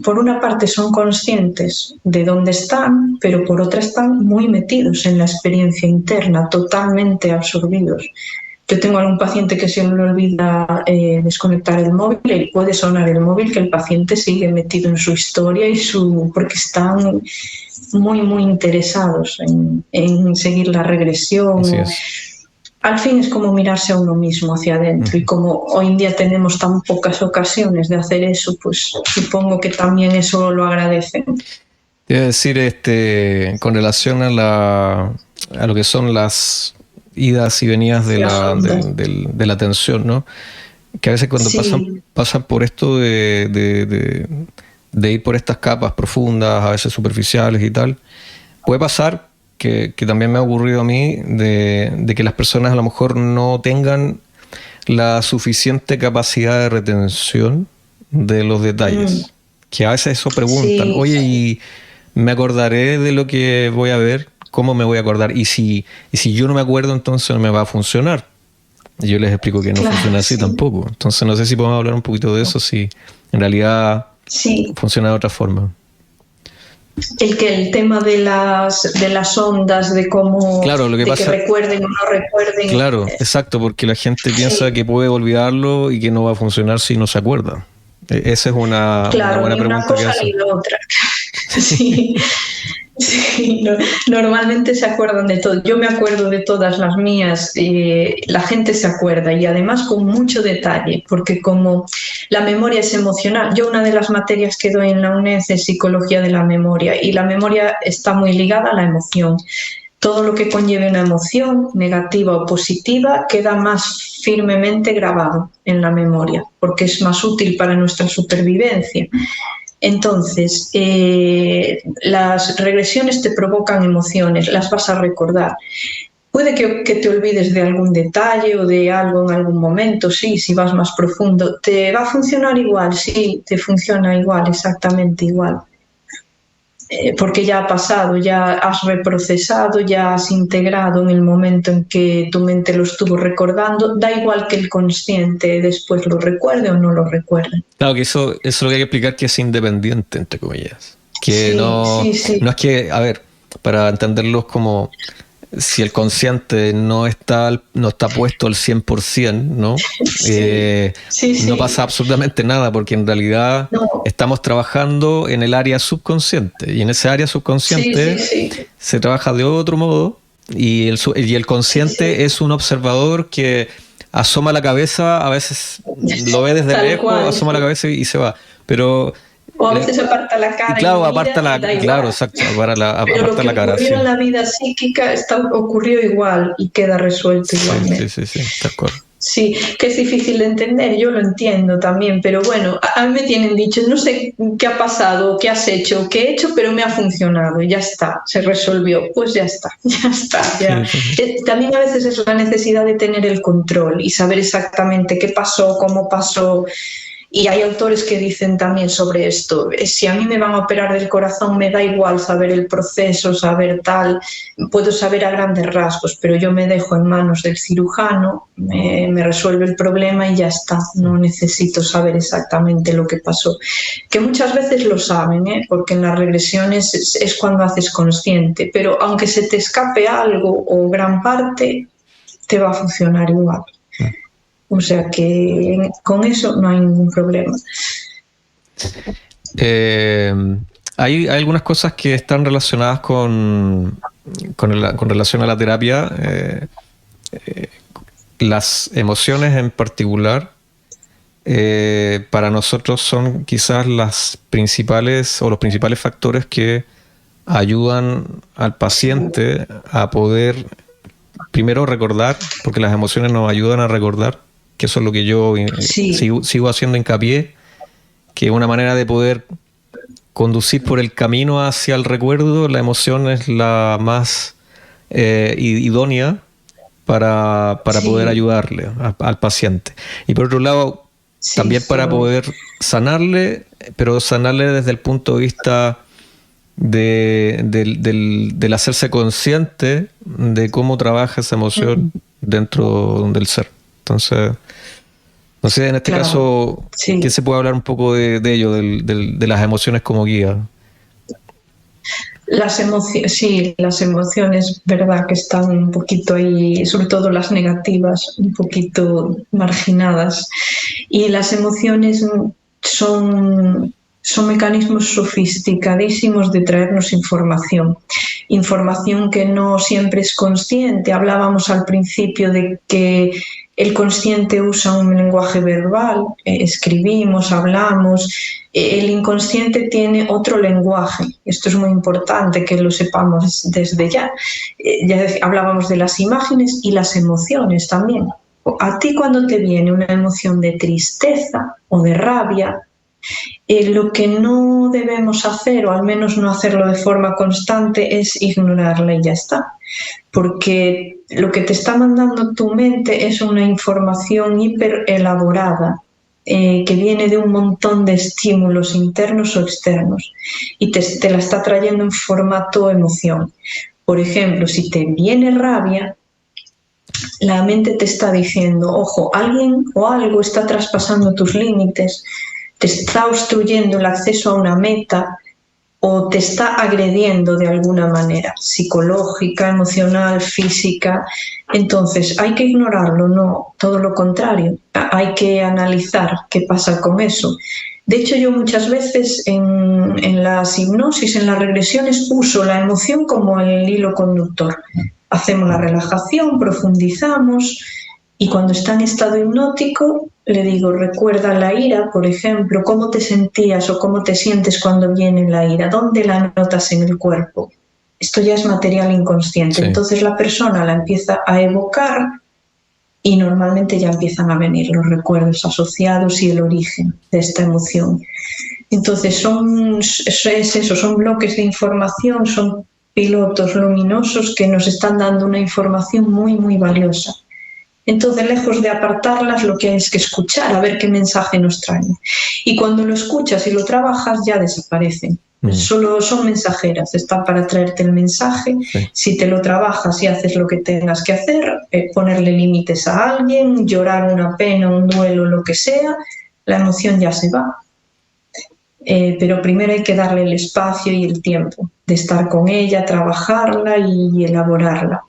S2: por una parte son conscientes de dónde están, pero por otra están muy metidos en la experiencia interna, totalmente absorbidos. Yo tengo algún paciente que se le olvida desconectar el móvil y puede sonar el móvil, que el paciente sigue metido en su historia porque están muy, muy interesados en seguir la regresión.
S1: Así es.
S2: Al fin es como mirarse a uno mismo hacia adentro, y como hoy en día tenemos tan pocas ocasiones de hacer eso, pues supongo que también eso lo agradecen.
S1: Te iba a decir, con relación a lo que son las idas y venidas de la atención, ¿no? Que a veces cuando pasan por esto de ir por estas capas profundas, a veces superficiales y tal, puede pasar que también me ha ocurrido a mí de que las personas a lo mejor no tengan la suficiente capacidad de retención de los detalles. Que a veces eso preguntan, oye, ¿y me acordaré de lo que voy a ver? ¿Cómo me voy a acordar? Y si yo no me acuerdo, entonces no me va a funcionar. Y yo les explico que no funciona así tampoco. Entonces no sé si podemos hablar un poquito de eso, si en realidad funciona de otra forma.
S2: El tema de las ondas, de cómo
S1: lo que pasa,
S2: que recuerden o no recuerden.
S1: Claro, exacto, porque la gente piensa que puede olvidarlo y que no va a funcionar si no se acuerda. Esa es una buena pregunta que hace.
S2: Ni la otra. Sí. Sí, normalmente se acuerdan de todo. Yo me acuerdo de todas las mías, la gente se acuerda, y además con mucho detalle, porque como la memoria es emocional, yo una de las materias que doy en la UNED es psicología de la memoria, y la memoria está muy ligada a la emoción. Todo lo que conlleve una emoción, negativa o positiva, queda más firmemente grabado en la memoria, porque es más útil para nuestra supervivencia. Entonces, las regresiones te provocan emociones, las vas a recordar. Puede que te olvides de algún detalle o de algo en algún momento, sí, si vas más profundo. ¿Te va a funcionar igual? Sí, te funciona igual, exactamente igual. Porque ya ha pasado, ya has reprocesado, ya has integrado en el momento en que tu mente lo estuvo recordando. Da igual que el consciente después lo recuerde o no lo recuerde.
S1: Claro, que eso es lo que hay que explicar, que es independiente, entre comillas. Que no es que, a ver, para entenderlos como si el consciente no está puesto al 100%, ¿no? No pasa absolutamente nada, porque en realidad estamos trabajando en el área subconsciente, y en ese área subconsciente se trabaja de otro modo, y el consciente es un observador que asoma la cabeza, a veces lo ve desde lejos, asoma la cabeza y se va, pero...
S2: O a veces aparta la cara.
S1: Claro, aparta la cara.
S2: Ocurrió en la vida psíquica ocurrió igual y queda resuelto igualmente.
S1: Sí, de acuerdo.
S2: Sí, que es difícil de entender, yo lo entiendo también, pero bueno, a mí me tienen dicho, no sé qué ha pasado, qué has hecho, qué he hecho, pero me ha funcionado y ya está, se resolvió, pues ya está. También a veces es la necesidad de tener el control y saber exactamente qué pasó, cómo pasó. Y hay autores que dicen también sobre esto, si a mí me van a operar del corazón, me da igual saber el proceso, saber tal, puedo saber a grandes rasgos, pero yo me dejo en manos del cirujano, me resuelve el problema y ya está, no necesito saber exactamente lo que pasó. Que muchas veces lo saben, porque en las regresiones es cuando haces consciente, pero aunque se te escape algo o gran parte, te va a funcionar igual. O sea que con eso no hay ningún problema.
S1: Hay algunas cosas que están relacionadas con relación a la terapia. Las emociones en particular para nosotros son quizás las principales o los principales factores que ayudan al paciente a poder primero recordar, porque las emociones nos ayudan a recordar, que eso es lo que yo sigo haciendo hincapié, que una manera de poder conducir por el camino hacia el recuerdo, la emoción es la más idónea para poder ayudarle al paciente. Y por otro lado, también para poder sanarle, pero sanarle desde el punto de vista del hacerse consciente de cómo trabaja esa emoción dentro del ser. Entonces, no sé, en este caso, ¿qué se puede hablar un poco de ello, de las emociones como guía?
S2: Las emociones, verdad que están un poquito ahí, sobre todo las negativas, un poquito marginadas. Y las emociones son mecanismos sofisticadísimos de traernos información que no siempre es consciente. Hablábamos al principio de que el consciente usa un lenguaje verbal, escribimos, hablamos. El inconsciente tiene otro lenguaje. Esto es muy importante que lo sepamos desde ya. Ya hablábamos de las imágenes y las emociones también. A ti, cuando te viene una emoción de tristeza o de rabia, lo que no debemos hacer, o al menos no hacerlo de forma constante, es ignorarla y ya está. Porque lo que te está mandando tu mente es una información hiper elaborada, que viene de un montón de estímulos internos o externos, y te la está trayendo en formato emoción. Por ejemplo, si te viene rabia, la mente te está diciendo, ojo, alguien o algo está traspasando tus límites, te está obstruyendo el acceso a una meta o te está agrediendo de alguna manera, psicológica, emocional, física. Entonces, ¿hay que ignorarlo? No, todo lo contrario. Hay que analizar qué pasa con eso. De hecho, yo muchas veces en las hipnosis, en las regresiones, uso la emoción como el hilo conductor. Hacemos la relajación, profundizamos, y cuando está en estado hipnótico le digo, recuerda la ira, por ejemplo, cómo te sentías o cómo te sientes cuando viene la ira, dónde la notas en el cuerpo. Esto ya es material inconsciente. Sí. Entonces la persona la empieza a evocar y normalmente ya empiezan a venir los recuerdos asociados y el origen de esta emoción. Entonces son bloques de información, son pilotos luminosos que nos están dando una información muy, muy valiosa. Entonces, lejos de apartarlas, lo que hay es que escuchar, a ver qué mensaje nos traen. Y cuando lo escuchas y lo trabajas, ya desaparecen. Solo son mensajeras, están para traerte el mensaje. Sí. Si te lo trabajas y haces lo que tengas que hacer, ponerle límites a alguien, llorar una pena, un duelo, lo que sea, la emoción ya se va. Pero primero hay que darle el espacio y el tiempo de estar con ella, trabajarla y elaborarla.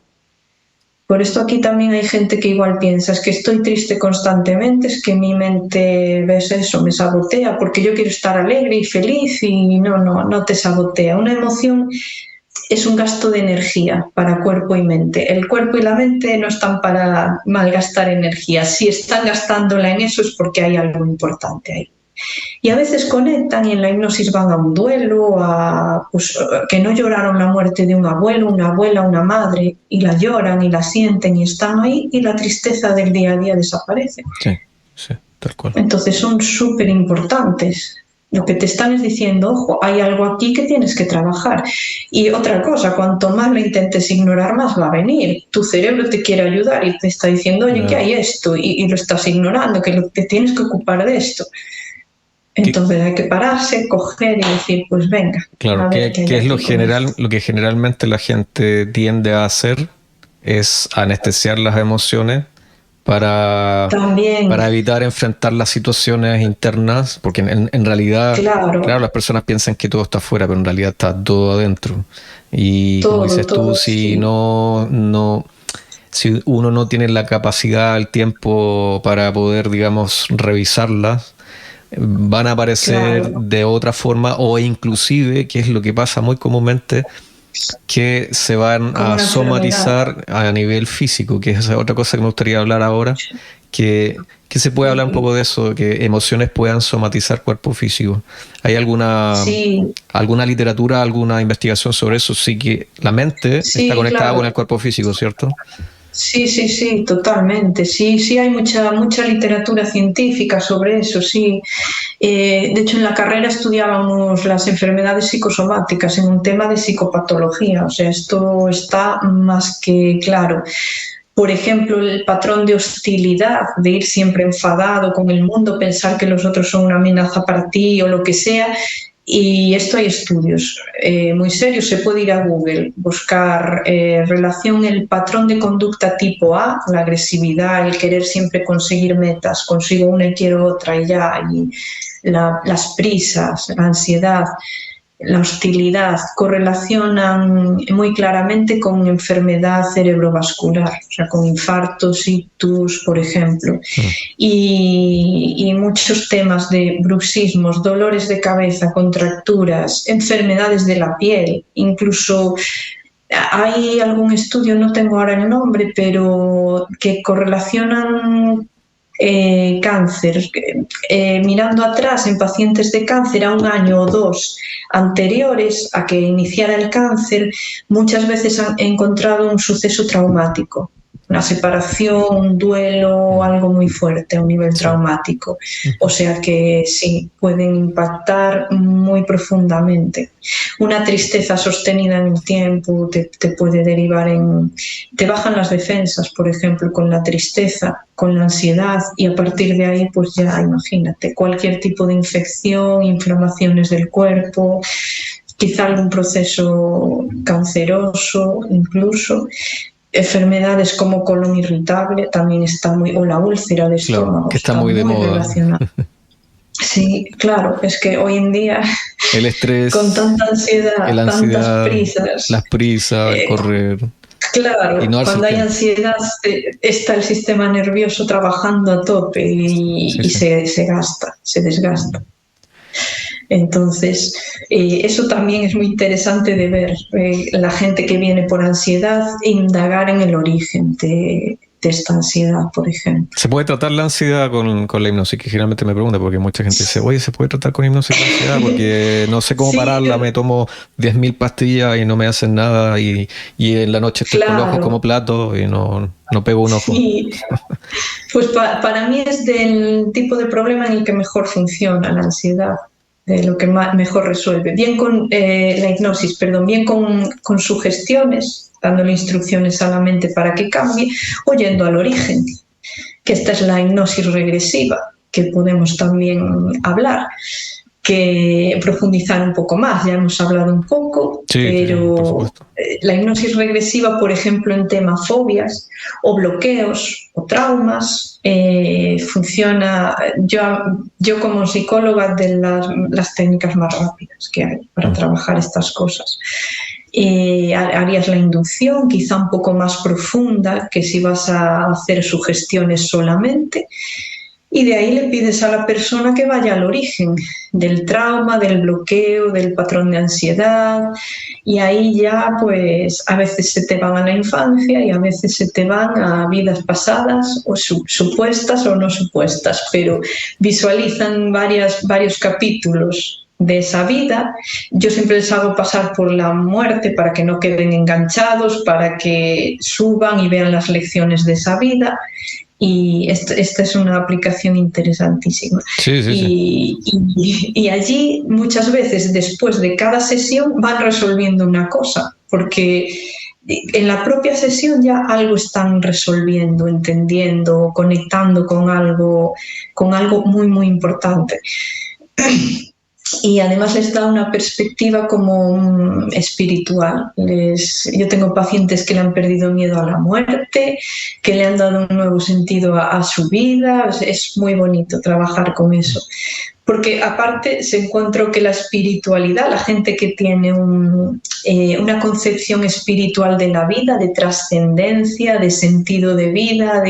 S2: Por esto aquí también hay gente que igual piensa, es que estoy triste constantemente, es que mi mente, ves eso, me sabotea, porque yo quiero estar alegre y feliz, y no te sabotea. Una emoción es un gasto de energía para cuerpo y mente. El cuerpo y la mente no están para malgastar energía. Si están gastándola en eso es porque hay algo importante ahí. Y a veces conectan y en la hipnosis van a un duelo, que no lloraron la muerte de un abuelo, una abuela, una madre, y la lloran y la sienten y están ahí, y la tristeza del día a día desaparece.
S1: Sí, tal cual.
S2: Entonces son súper importantes. Lo que te están es diciendo, ojo, hay algo aquí que tienes que trabajar. Y otra cosa, cuanto más lo intentes ignorar, más va a venir. Tu cerebro te quiere ayudar y te está diciendo, oye, ¿qué hay esto? Y lo estás ignorando, que te tienes que ocupar de esto. Entonces hay que pararse, coger y decir, pues venga.
S1: Claro, ¿qué es lo que generalmente la gente tiende a hacer? Es anestesiar las emociones para evitar enfrentar las situaciones internas, porque en realidad, claro, las personas piensan que todo está afuera, pero en realidad está todo adentro. Y todo, como dices tú, si si uno no tiene la capacidad, el tiempo para poder, digamos, revisarlas, van a aparecer de otra forma, o inclusive, que es lo que pasa muy comúnmente, que se van a somatizar a nivel físico, que es otra cosa que me gustaría hablar ahora, que se puede hablar un poco de eso, que emociones puedan somatizar cuerpo físico. ¿Hay alguna literatura, alguna investigación sobre eso? Sí, que la mente está conectada con el cuerpo físico, ¿cierto?
S2: Sí, totalmente. Sí, hay mucha literatura científica sobre eso, sí. De hecho, en la carrera estudiábamos las enfermedades psicosomáticas en un tema de psicopatología. O sea, esto está más que claro. Por ejemplo, el patrón de hostilidad, de ir siempre enfadado con el mundo, pensar que los otros son una amenaza para ti o lo que sea. Y esto hay estudios muy serios. Se puede ir a Google, buscar relación, el patrón de conducta tipo A, la agresividad, el querer siempre conseguir metas, consigo una y quiero otra y ya, y las prisas, la ansiedad, la hostilidad, correlacionan muy claramente con enfermedad cerebrovascular, o sea, con infartos, ictus, por ejemplo. Y muchos temas de bruxismos, dolores de cabeza, contracturas, enfermedades de la piel, incluso hay algún estudio, no tengo ahora el nombre, pero que correlacionan cáncer, mirando atrás en pacientes de cáncer a un año o dos anteriores a que iniciara el cáncer, muchas veces han encontrado un suceso traumático, una separación, un duelo, algo muy fuerte a un nivel traumático. O sea que sí, pueden impactar muy profundamente. Una tristeza sostenida en el tiempo te puede derivar en... Te bajan las defensas, por ejemplo, con la tristeza, con la ansiedad, y a partir de ahí, pues ya imagínate, cualquier tipo de infección, inflamaciones del cuerpo, quizá algún proceso canceroso incluso. Enfermedades como colon irritable también está muy, o la úlcera de estómago,
S1: claro, que está muy de moda.
S2: Relacionada. Sí, claro, es que hoy en día
S1: el estrés,
S2: con tanta ansiedad, tantas prisas,
S1: las prisas, correr.
S2: Claro, y no cuando hay ansiedad está el sistema nervioso trabajando a tope y se gasta, se desgasta. Entonces, eso también es muy interesante de ver, la gente que viene por ansiedad, indagar en el origen de esta ansiedad, por ejemplo.
S1: ¿Se puede tratar la ansiedad con la hipnosis? Que generalmente me pregunta, porque mucha gente dice, oye, ¿se puede tratar con hipnosis la ansiedad? Porque no sé cómo pararla, me tomo 10.000 pastillas y no me hacen nada, y en la noche estoy con los ojos como platos y no pego un ojo.
S2: Sí. Pues para mí es del tipo de problema en el que mejor funciona la ansiedad, de lo que mejor resuelve. Bien con la hipnosis, bien con sugestiones, dándole instrucciones a la mente para que cambie, o yendo al origen, que esta es la hipnosis regresiva, que podemos también hablar, que profundizar un poco más. Ya hemos hablado un poco, pero la hipnosis regresiva, por ejemplo, en temas fobias o bloqueos o traumas, funciona, yo como psicóloga, de las técnicas más rápidas que hay para trabajar estas cosas. Harías la inducción quizá un poco más profunda que si vas a hacer sugestiones solamente, y de ahí le pides a la persona que vaya al origen del trauma, del bloqueo, del patrón de ansiedad, y ahí ya pues a veces se te van a la infancia y a veces se te van a vidas pasadas, o supuestas o no supuestas, pero visualizan varios capítulos de esa vida. Yo siempre les hago pasar por la muerte para que no queden enganchados, para que suban y vean las lecciones de esa vida. Y esta es una aplicación interesantísima. Y allí muchas veces después de cada sesión van resolviendo una cosa, porque en la propia sesión ya algo están resolviendo, entendiendo, conectando con algo muy, muy importante. Y además les da una perspectiva como espiritual. Yo tengo pacientes que le han perdido miedo a la muerte, que le han dado un nuevo sentido a su vida. Es muy bonito trabajar con eso, Porque aparte se encontró que la espiritualidad, la gente que tiene una concepción espiritual de la vida, de trascendencia, de sentido de vida,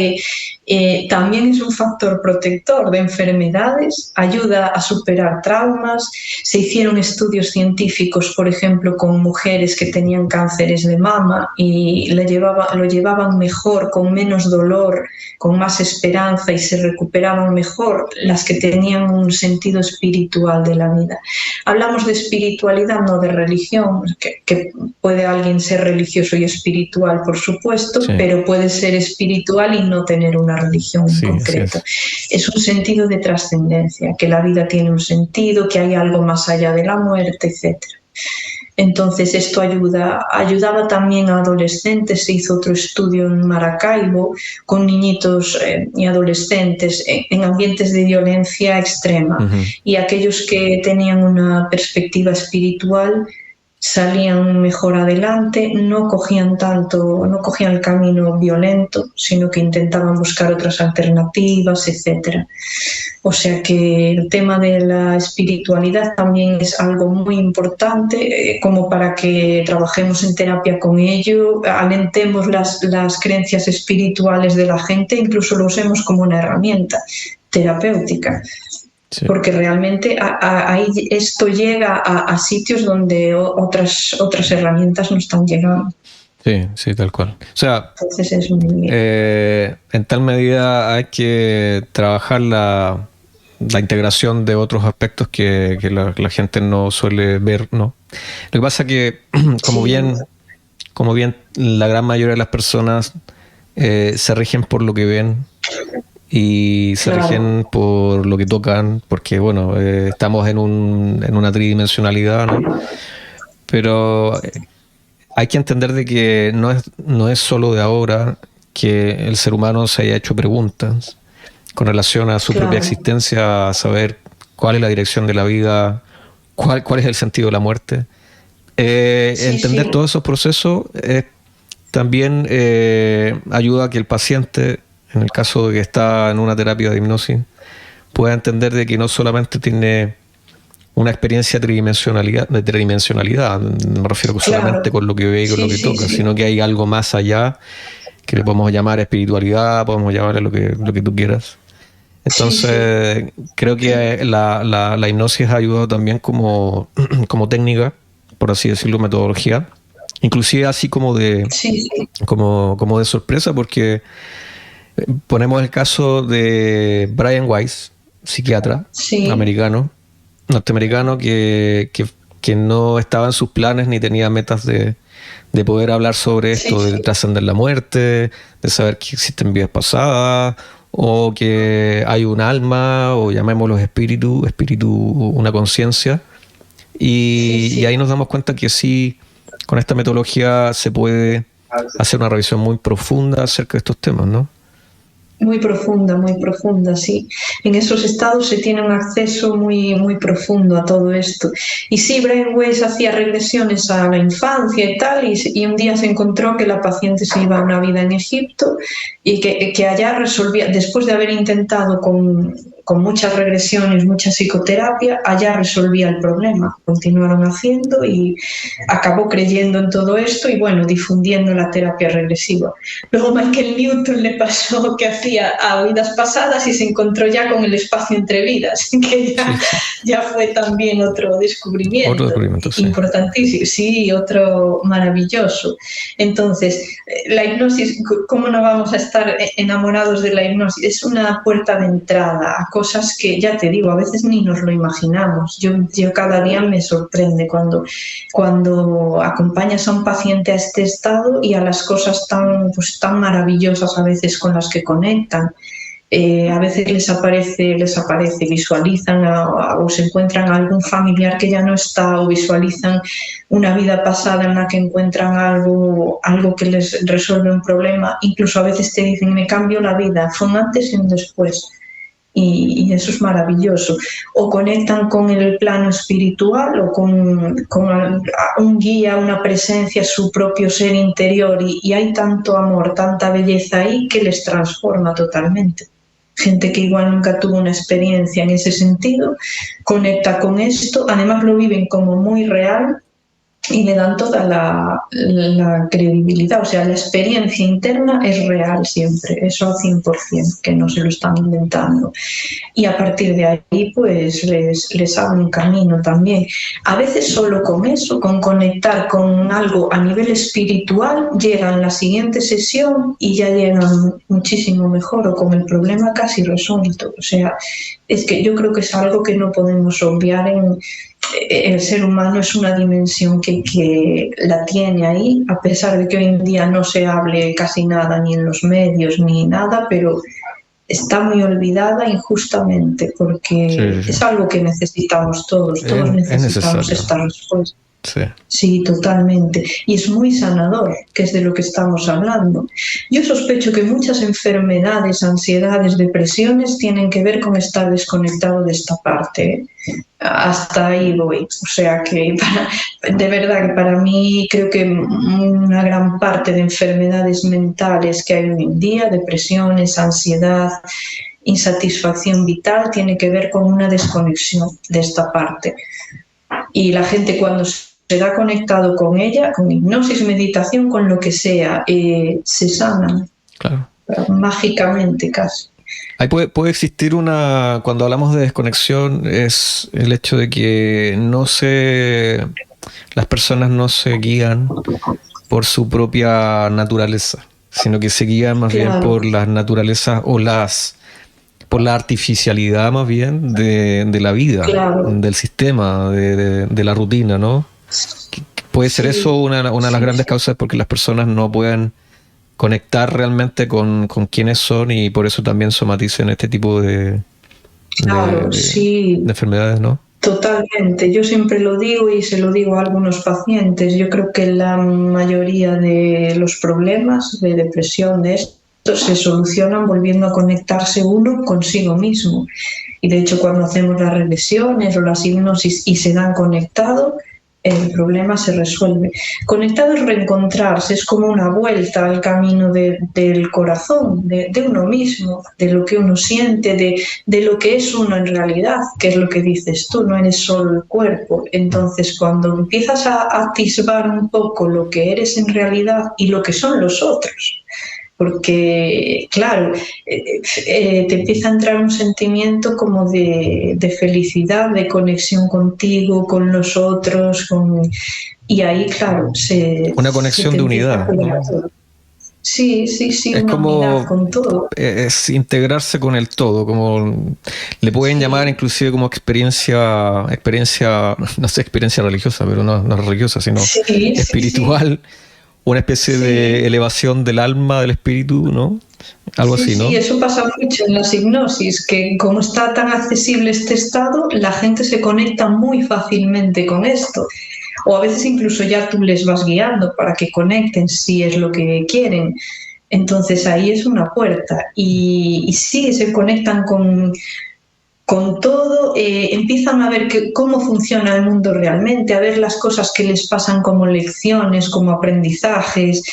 S2: también es un factor protector de enfermedades, ayuda a superar traumas. Se hicieron estudios científicos, por ejemplo, con mujeres que tenían cánceres de mama y lo llevaban mejor, con menos dolor, con más esperanza, y se recuperaban mejor las que tenían un sentido espiritual de la vida. Hablamos de espiritualidad, no de religión, que puede alguien ser religioso y espiritual, por supuesto, sí, pero puede ser espiritual y no tener una religión en concreto. Es un sentido de trascendencia, que la vida tiene un sentido, que hay algo más allá de la muerte, etc. Entonces esto ayudaba también a adolescentes. Se hizo otro estudio en Maracaibo con niñitos y adolescentes en ambientes de violencia extrema, y aquellos que tenían una perspectiva espiritual salían mejor adelante, no cogían el camino violento, sino que intentaban buscar otras alternativas, etc. O sea que el tema de la espiritualidad también es algo muy importante, como para que trabajemos en terapia con ello, alentemos las creencias espirituales de la gente, incluso lo usemos como una herramienta terapéutica. Sí. Porque realmente ahí esto llega a sitios donde otras herramientas no están llegando.
S1: Sí, tal cual. O sea,
S2: entonces es muy...
S1: en tal medida hay que trabajar la integración de otros aspectos que la gente no suele ver, ¿no? Lo que pasa es que, como bien la gran mayoría de las personas se rigen por lo que ven y se rigen por lo que tocan, porque bueno, estamos en una tridimensionalidad, ¿no? Pero hay que entender de que no es solo de ahora que el ser humano se haya hecho preguntas con relación a su propia existencia, a saber cuál es la dirección de la vida, cuál es el sentido de la muerte. Entender todos esos procesos también ayuda a que el paciente, en el caso de que está en una terapia de hipnosis, pueda entender de que no solamente tiene una experiencia de tridimensionalidad, no me refiero solamente con lo que ve y con lo que toca, sino que hay algo más allá que le podemos llamar espiritualidad, podemos llamarle lo que tú quieras. Entonces, creo que la hipnosis ha ayudado también como técnica, por así decirlo, metodología, inclusive así como de sorpresa, porque ponemos el caso de Brian Weiss, psiquiatra norteamericano que no estaba en sus planes ni tenía metas de poder hablar sobre esto, de trascender la muerte, de saber que existen vidas pasadas, o que hay un alma, o llamémoslo espíritu, una conciencia. Y ahí nos damos cuenta que sí, con esta metodología se puede hacer una revisión muy profunda acerca de estos temas, ¿no?
S2: Muy profunda, sí. En esos estados se tiene un acceso muy, muy profundo a todo esto. Y sí, Brian Weiss hacía regresiones a la infancia y tal, y un día se encontró que la paciente se iba a una vida en Egipto y que allá resolvía, después de haber intentado con muchas regresiones, mucha psicoterapia, allá resolvía el problema. Continuaron haciendo y acabó creyendo en todo esto y bueno, difundiendo la terapia regresiva. Luego Michael Newton le pasó que hacía a vidas pasadas y se encontró ya con el espacio entre vidas, que ya fue también otro descubrimiento importantísimo, sí, otro maravilloso. Entonces, la hipnosis, ¿cómo no vamos a estar enamorados de la hipnosis? Es una puerta de entrada a cosas que, ya te digo, a veces ni nos lo imaginamos. Yo cada día me sorprende cuando acompañas a un paciente a este estado y a las cosas tan maravillosas a veces con las que conectan. A veces les aparece, visualizan o se encuentran a algún familiar que ya no está, o visualizan una vida pasada en la que encuentran algo que les resuelve un problema. Incluso a veces te dicen, me cambio la vida, fue un antes y un después. Y eso es maravilloso. O conectan con el plano espiritual o con un guía, una presencia, su propio ser interior, y hay tanto amor, tanta belleza ahí que les transforma totalmente. gente que igual nunca tuvo una experiencia en ese sentido, conecta con esto, además lo viven como muy real y le dan toda la credibilidad, o sea, la experiencia interna es real siempre, eso al 100%, que no se lo están inventando. Y a partir de ahí, pues les abre un camino también. A veces solo con eso, con conectar con algo a nivel espiritual, llegan la siguiente sesión y ya llegan muchísimo mejor o con el problema casi resuelto. O sea, es que yo creo que es algo que no podemos obviar el ser humano es una dimensión que la tiene ahí, a pesar de que hoy en día no se hable casi nada ni en los medios ni nada, pero está muy olvidada injustamente porque
S1: Sí.
S2: es algo que necesitamos todos necesitamos esta respuesta.
S1: Sí.
S2: Sí, totalmente. Y es muy sanador, que es de lo que estamos hablando. Yo sospecho que muchas enfermedades, ansiedades, depresiones tienen que ver con estar desconectado de esta parte. Hasta ahí voy. O sea que de verdad que para mí creo que una gran parte de enfermedades mentales que hay hoy en día, depresiones, ansiedad, insatisfacción vital, tiene que ver con una desconexión de esta parte. Y la gente cuando se da conectado con ella, con hipnosis, meditación, con lo que sea, se sanan.
S1: Claro.
S2: Mágicamente casi.
S1: Ahí puede existir cuando hablamos de desconexión, es el hecho de que las personas no se guían por su propia naturaleza, sino que se guían más bien por las naturalezas o por la artificialidad más bien de la vida, del sistema, de la rutina, ¿no? Puede ser eso una de las grandes causas porque las personas no pueden conectar realmente con quiénes son y por eso también somaticen este tipo de enfermedades, ¿no?
S2: Totalmente. Yo siempre lo digo y se lo digo a algunos pacientes. Yo creo que la mayoría de los problemas de depresión, de esto, se solucionan volviendo a conectarse uno consigo mismo. Y de hecho, cuando hacemos las regresiones o las hipnosis y se dan conectado, el problema se resuelve. Conectado es reencontrarse, es como una vuelta al camino del corazón, de uno mismo, de lo que uno siente, de lo que es uno en realidad, que es lo que dices tú, no eres solo el cuerpo. Entonces, cuando empiezas a atisbar un poco lo que eres en realidad y lo que son los otros, porque, claro, te empieza a entrar un sentimiento como de felicidad, de conexión contigo, con los otros, y ahí, claro,
S1: una conexión de unidad, ¿no?
S2: Sí,
S1: es
S2: una
S1: como
S2: unidad con todo.
S1: Es integrarse con el todo, como le pueden llamar inclusive como experiencia, no sé, experiencia religiosa, pero no religiosa, sino espiritual. Una especie de elevación del alma, del espíritu, ¿no? Algo así, ¿no?
S2: Sí, eso pasa mucho en las hipnosis, que como está tan accesible este estado, la gente se conecta muy fácilmente con esto. O a veces incluso ya tú les vas guiando para que conecten si es lo que quieren. Entonces ahí es una puerta. Y sí, se conectan con todo, empiezan a ver cómo funciona el mundo realmente, a ver las cosas que les pasan como lecciones, como aprendizajes,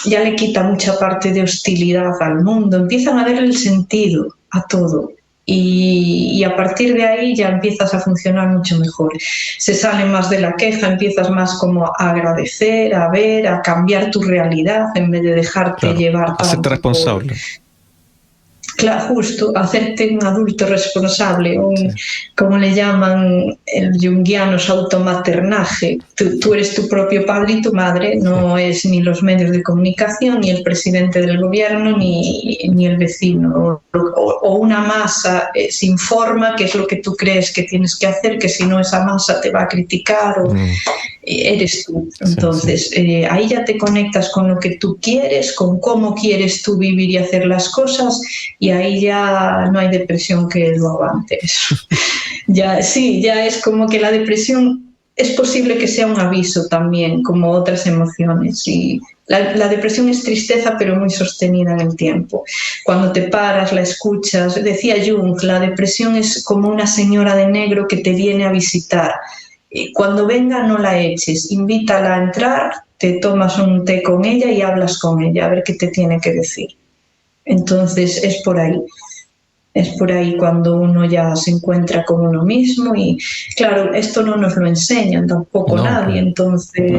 S2: ya le quita mucha parte de hostilidad al mundo, empiezan a ver el sentido a todo y a partir de ahí ya empiezas a funcionar mucho mejor. Se salen más de la queja, empiezas más como a agradecer, a ver, a cambiar tu realidad en vez de dejarte llevar tanto.
S1: Hacerte responsable.
S2: Claro, justo, hacerte un adulto responsable, como le llaman el junguianos, automaternaje. Tú eres tu propio padre y tu madre, no es ni los medios de comunicación, ni el presidente del gobierno, ni el vecino. O una masa se informa qué es lo que tú crees que tienes que hacer, que si no esa masa te va a criticar, o eres tú. Entonces, ahí ya te conectas con lo que tú quieres, con cómo quieres tú vivir y hacer las cosas, y ahí ya no hay depresión que lo aguante. Ya es como que la depresión es posible que sea un aviso también, como otras emociones. Y la depresión es tristeza, pero muy sostenida en el tiempo. Cuando te paras, la escuchas. Decía Jung, la depresión es como una señora de negro que te viene a visitar. Cuando venga, no la eches, invítala a entrar, te tomas un té con ella y hablas con ella, a ver qué te tiene que decir. Entonces es por ahí. Es por ahí cuando uno ya se encuentra con uno mismo y, claro, esto no nos lo enseñan tampoco nadie, entonces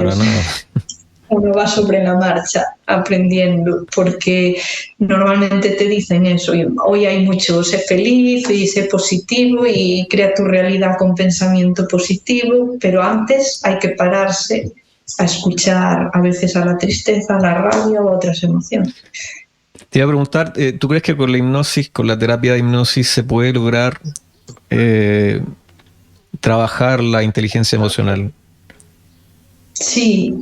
S2: uno va sobre la marcha aprendiendo, porque normalmente te dicen eso, hoy hay mucho, sé feliz y sé positivo y crea tu realidad con pensamiento positivo, pero antes hay que pararse a escuchar a veces a la tristeza, a la rabia o a otras emociones.
S1: Te iba a preguntar, ¿tú crees que con la hipnosis, con la terapia de hipnosis, se puede lograr trabajar la inteligencia emocional?
S2: Sí,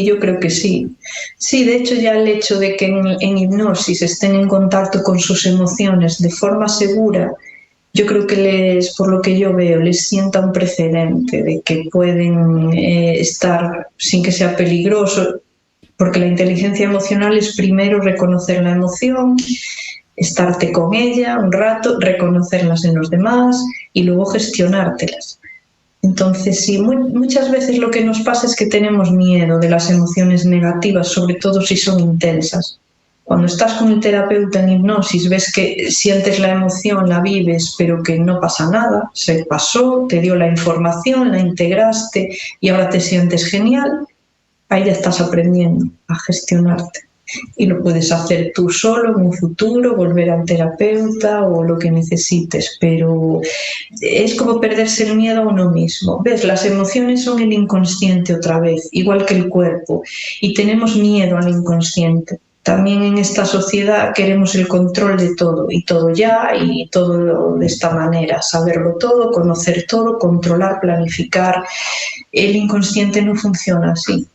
S2: yo creo que sí. Sí, de hecho ya el hecho de que en hipnosis estén en contacto con sus emociones de forma segura, yo creo que por lo que yo veo, les sienta un precedente de que pueden estar sin que sea peligroso, porque la inteligencia emocional es primero reconocer la emoción, estarte con ella un rato, reconocerlas en los demás y luego gestionártelas. Entonces, sí, muchas veces lo que nos pasa es que tenemos miedo de las emociones negativas, sobre todo si son intensas. Cuando estás con el terapeuta en hipnosis, ves que sientes la emoción, la vives, pero que no pasa nada, se pasó, te dio la información, la integraste y ahora te sientes genial, ahí ya estás aprendiendo a gestionarte. Y lo puedes hacer tú solo en un futuro, volver al terapeuta o lo que necesites, pero es como perderse el miedo a uno mismo. ¿Ves? Las emociones son el inconsciente otra vez, igual que el cuerpo, y tenemos miedo al inconsciente. También en esta sociedad queremos el control de todo, y todo ya, y todo de esta manera, saberlo todo, conocer todo, controlar, planificar. El inconsciente no funciona así.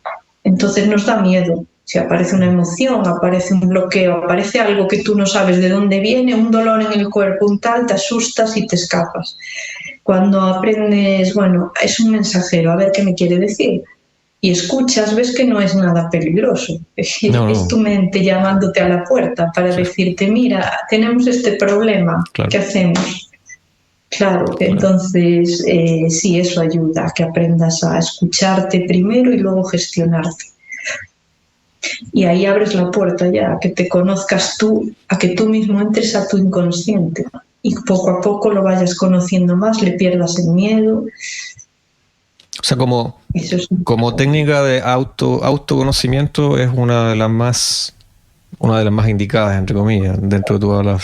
S2: Entonces nos da miedo. Si aparece una emoción, aparece un bloqueo, aparece algo que tú no sabes de dónde viene, un dolor en el cuerpo, un tal, te asustas y te escapas. Cuando aprendes, bueno, es un mensajero, a ver qué me quiere decir, y escuchas, ves que no es nada peligroso. Es tu mente llamándote a la puerta para decirte, mira, tenemos este problema, ¿qué hacemos? Claro, entonces sí, eso ayuda a que aprendas a escucharte primero y luego gestionarte. Y ahí abres la puerta ya, a que te conozcas tú, a que tú mismo entres a tu inconsciente y poco a poco lo vayas conociendo más, le pierdas el miedo.
S1: O sea, como técnica de autoconocimiento es una de las más indicadas, entre comillas, dentro de todas las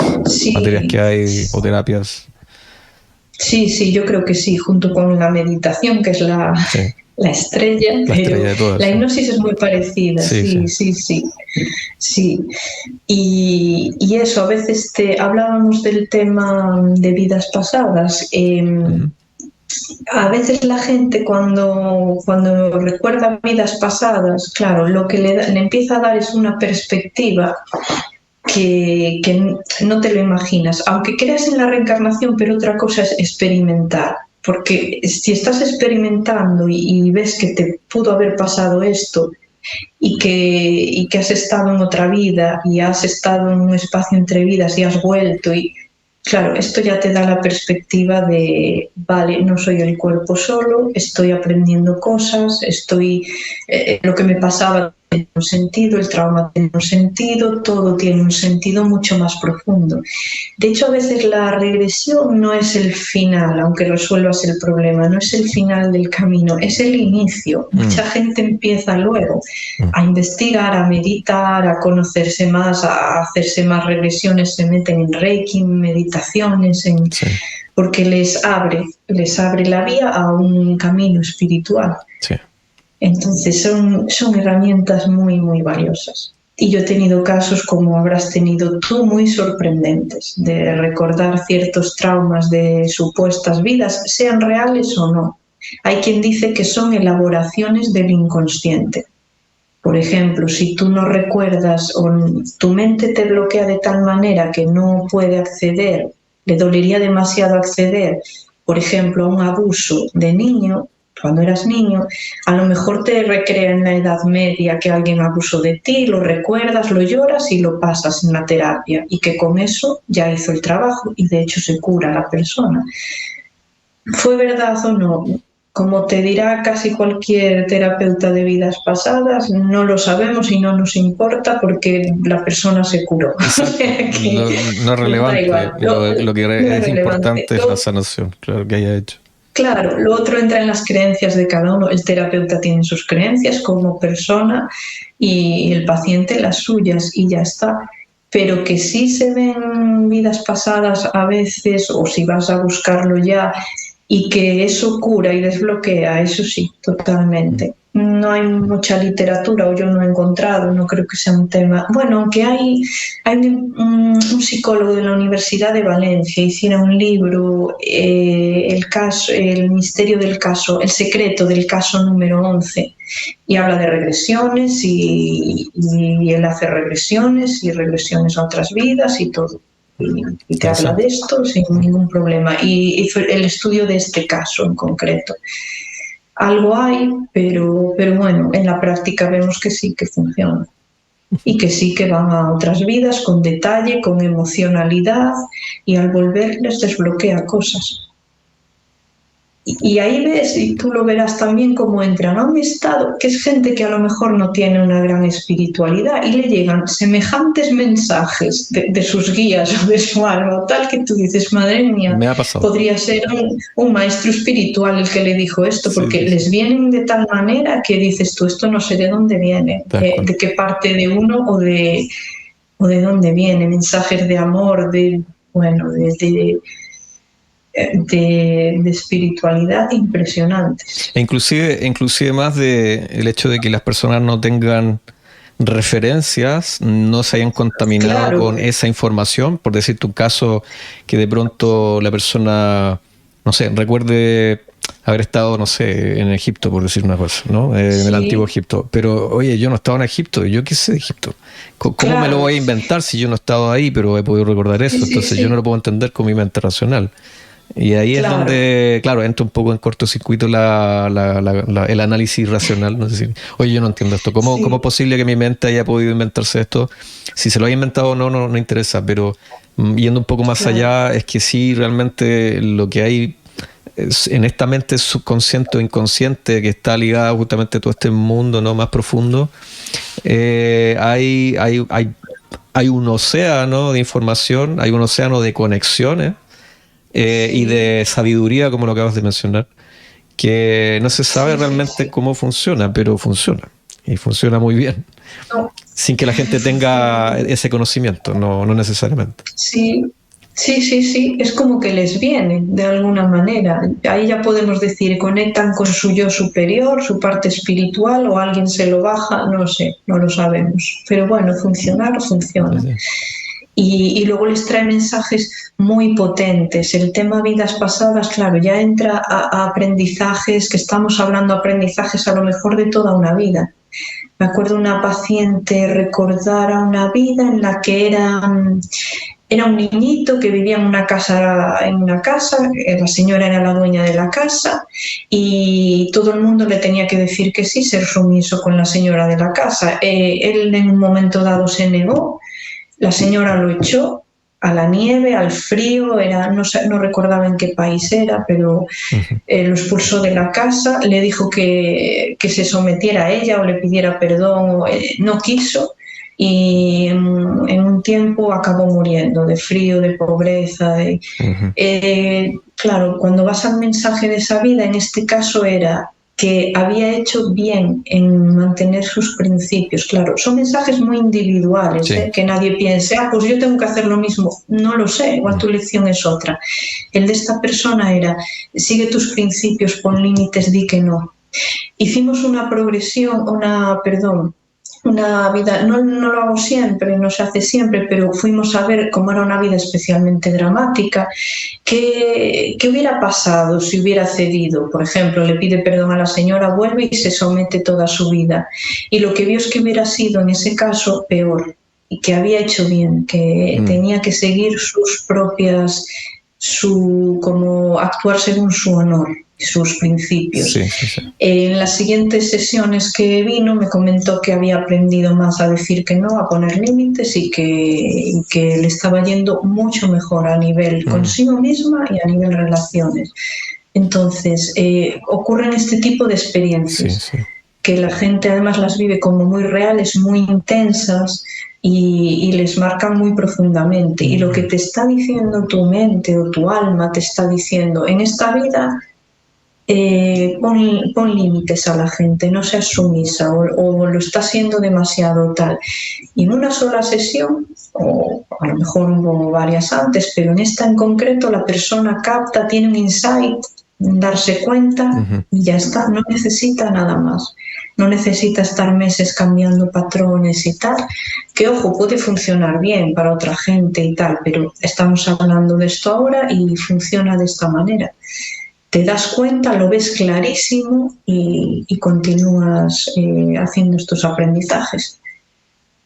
S1: materias que hay o terapias.
S2: Sí, yo creo que sí, junto con la meditación, que es la estrella, pero la hipnosis es muy parecida, sí. Y eso, a veces hablábamos del tema de vidas pasadas. A veces la gente cuando recuerda vidas pasadas, claro, lo que le empieza a dar es una perspectiva que no te lo imaginas, aunque creas en la reencarnación, pero otra cosa es experimentar, porque si estás experimentando y ves que te pudo haber pasado esto y que has estado en otra vida y has estado en un espacio entre vidas y has vuelto y claro, esto ya te da la perspectiva de, vale, no soy el cuerpo solo, estoy aprendiendo cosas, lo que me pasaba tiene un sentido, el trauma tiene un sentido, todo tiene un sentido mucho más profundo. De hecho, a veces la regresión no es el final, aunque resuelvas el problema, no es el final del camino, es el inicio. Mucha gente empieza luego a investigar, a meditar, a conocerse más, a hacerse más regresiones, se meten en Reiki, meditaciones, porque les abre la vía a un camino espiritual. Sí. Entonces son herramientas muy, muy valiosas. Y yo he tenido casos, como habrás tenido tú, muy sorprendentes, de recordar ciertos traumas de supuestas vidas, sean reales o no. Hay quien dice que son elaboraciones del inconsciente. Por ejemplo, si tú no recuerdas o tu mente te bloquea de tal manera que no puede acceder, le dolería demasiado acceder, por ejemplo, a un abuso de niño, cuando eras niño, a lo mejor te recrea en la Edad Media que alguien abusó de ti, lo recuerdas, lo lloras y lo pasas en la terapia y que con eso ya hizo el trabajo y de hecho se cura la persona. ¿Fue verdad o no? como te dirá casi cualquier terapeuta de vidas pasadas, no lo sabemos y no nos importa porque la persona se curó.
S1: No es relevante. Lo que
S2: no
S1: es importante es la sanación, claro, que haya hecho.
S2: Claro, lo otro entra en las creencias de cada uno. El terapeuta tiene sus creencias como persona y el paciente las suyas y ya está. Pero que sí se ven vidas pasadas a veces, o si vas a buscarlo ya, y que eso cura y desbloquea, eso sí, totalmente. No hay mucha literatura, o yo no he encontrado, no creo que sea un tema. Bueno, aunque hay un psicólogo de la Universidad de Valencia, hiciera un libro, el misterio del caso, el secreto del caso número 11, y habla de regresiones, y él hace regresiones a otras vidas y todo. Y te habla de esto sin ningún problema. Y el estudio de este caso en concreto. Algo hay, pero bueno, en la práctica vemos que sí que funciona. Y que sí que van a otras vidas con detalle, con emocionalidad, y al volver les desbloquea cosas. Y ahí ves, y tú lo verás también, cómo entran a un estado que es gente que a lo mejor no tiene una gran espiritualidad y le llegan semejantes mensajes de sus guías o de su alma o tal, que tú dices, madre mía,
S1: me ha pasado.
S2: Podría ser un maestro espiritual el que le dijo esto, porque sí, les vienen de tal manera que dices tú, esto no sé de dónde viene, de qué parte de uno o de dónde viene, mensajes de amor, de espiritualidad impresionantes.
S1: Inclusive más de el hecho de que las personas no tengan referencias, no se hayan contaminado con esa información. Por decir tu caso, que de pronto la persona, no sé, recuerde haber estado, no sé, en Egipto, por decir una cosa, ¿no? En el antiguo Egipto. Pero, oye, yo no he estado en Egipto, ¿yo qué sé de Egipto? ¿Cómo me lo voy a inventar si yo no he estado ahí, pero he podido recordar eso? Entonces yo no lo puedo entender con mi mente racional. Y ahí es donde, claro, entra un poco en cortocircuito el análisis racional. No sé si, oye, yo no entiendo esto. ¿Cómo es posible que mi mente haya podido inventarse esto? Si se lo haya inventado o no interesa. Pero yendo un poco más allá, es que sí, realmente lo que hay en esta mente subconsciente o inconsciente que está ligada justamente a todo este mundo, ¿no?, más profundo, hay un océano de información, hay un océano de conexiones. Y de sabiduría, como lo acabas de mencionar, que no se sabe realmente cómo funciona, pero funciona, y funciona muy bien, sin que la gente tenga ese conocimiento, no necesariamente.
S2: Sí, es como que les viene de alguna manera. Ahí ya podemos decir, conectan con su yo superior, su parte espiritual, o alguien se lo baja, no sé, no lo sabemos. Pero bueno, funciona. Sí. Y luego les trae mensajes muy potentes. El tema vidas pasadas, claro, ya entra a aprendizajes, que estamos hablando aprendizajes a lo mejor de toda una vida. Me acuerdo una paciente recordar a una vida en la que era un niñito que vivía en una casa, la señora era la dueña de la casa y todo el mundo le tenía que decir que sí, ser sumiso con la señora de la casa. Él en un momento dado se negó. La señora lo echó a la nieve, al frío, no recordaba en qué país era, pero lo expulsó de la casa, le dijo que se sometiera a ella o le pidiera perdón, no quiso, y en un tiempo acabó muriendo de frío, de pobreza. Claro, cuando vas al mensaje de esa vida, en este caso era que había hecho bien en mantener sus principios. Claro, son mensajes muy individuales, que nadie piense, pues yo tengo que hacer lo mismo. No lo sé, igual tu lección es otra. El de esta persona era, sigue tus principios, pon límites, di que no. Hicimos una vida, no lo hago siempre, no se hace siempre, pero fuimos a ver cómo era una vida especialmente dramática, qué hubiera pasado si hubiera cedido. Por ejemplo, le pide perdón a la señora, vuelve y se somete toda su vida. Y lo que vio es que hubiera sido en ese caso peor, y que había hecho bien, que tenía que seguir como actuar según su honor, sus principios. En las siguientes sesiones que vino me comentó que había aprendido más a decir que no, a poner límites, y que le estaba yendo mucho mejor a nivel consigo misma y a nivel relaciones. Entonces, ocurren este tipo de experiencias, que la gente además las vive como muy reales, muy intensas y les marcan muy profundamente. Y lo que te está diciendo tu mente o tu alma te está diciendo, en esta vida pon límites a la gente, no seas sumisa o lo está haciendo demasiado tal. Y en una sola sesión, o a lo mejor hubo varias antes, pero en esta en concreto la persona capta, tiene un insight, darse cuenta y ya está, no necesita nada más. No necesita estar meses cambiando patrones y tal, que ojo, puede funcionar bien para otra gente y tal, pero estamos hablando de esto ahora y funciona de esta manera. Te das cuenta, lo ves clarísimo y continúas haciendo estos aprendizajes,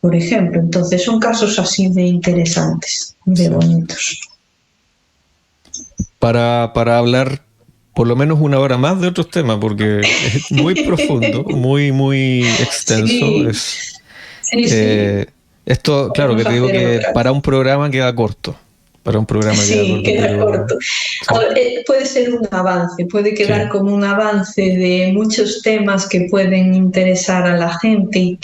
S2: por ejemplo. Entonces son casos así de interesantes, de bonitos.
S1: Para hablar por lo menos una hora más de otros temas, porque es muy profundo, muy extenso. Esto, claro, que te digo que para un programa queda corto. Para un programa
S2: queda corto. Puede ser un avance, puede quedar como un avance de muchos temas que pueden interesar a la gente y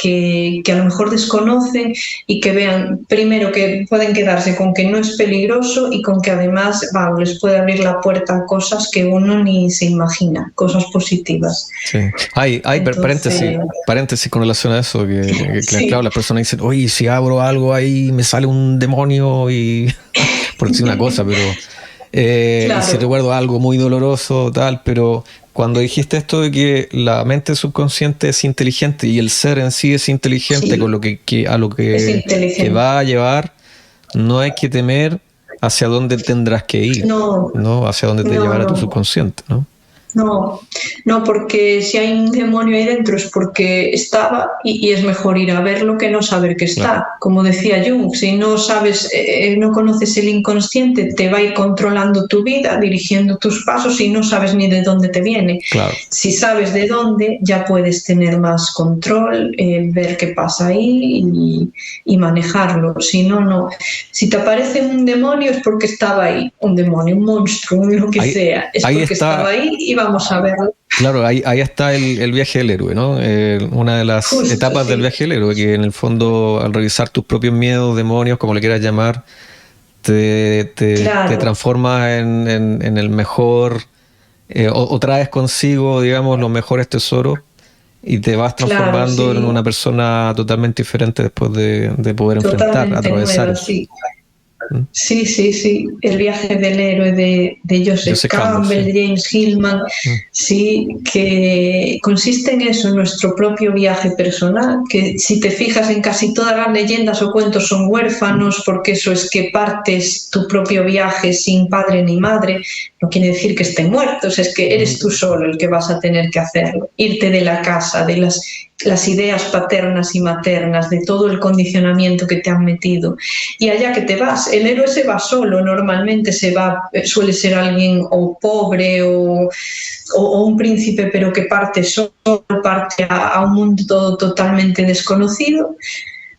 S2: que a lo mejor desconocen y que vean, primero, que pueden quedarse con que no es peligroso y con que además les puede abrir la puerta a cosas que uno ni se imagina, cosas positivas.
S1: Sí. Hay entonces, paréntesis con relación a eso, que claro, las personas dicen, oye, si abro algo ahí me sale un demonio y... por decir una cosa, pero claro. Si recuerdo algo muy doloroso, tal, pero cuando dijiste esto de que la mente subconsciente es inteligente y el ser en sí es inteligente con lo que va a llevar, no hay que temer hacia dónde tendrás que ir, ¿no? Hacia dónde te llevará tu subconsciente, ¿no?
S2: No, porque si hay un demonio ahí dentro es porque estaba y es mejor ir a verlo que no saber que está. Claro. Como decía Jung, si no sabes, no conoces el inconsciente, te va a ir controlando tu vida, dirigiendo tus pasos y no sabes ni de dónde te viene.
S1: Claro.
S2: Si sabes de dónde, ya puedes tener más control, ver qué pasa ahí y manejarlo. Si no. Si te aparece un demonio es porque estaba ahí, un demonio, un monstruo, lo que sea. Es porque estaba ahí y vamos a verlo.
S1: Claro, ahí está el viaje del héroe, ¿no? Una de las etapas del viaje del héroe, que en el fondo, al revisar tus propios miedos, demonios, como le quieras llamar, te transformas en el mejor, o traes consigo, digamos, los mejores tesoros y te vas transformando en una persona totalmente diferente después de poder enfrentar, atravesar.
S2: Nueva, Sí. El viaje del héroe de Joseph Campbell, James Hillman, que consiste en eso, en nuestro propio viaje personal, que si te fijas en casi todas las leyendas o cuentos son huérfanos, porque eso es que partes tu propio viaje sin padre ni madre. No quiere decir que estén muertos, es que eres tú solo el que vas a tener que hacerlo, irte de la casa, de las ideas paternas y maternas, de todo el condicionamiento que te han metido. Y allá que te vas, el héroe se va solo, normalmente suele ser alguien o pobre o un príncipe, pero que parte solo, parte a un mundo totalmente desconocido.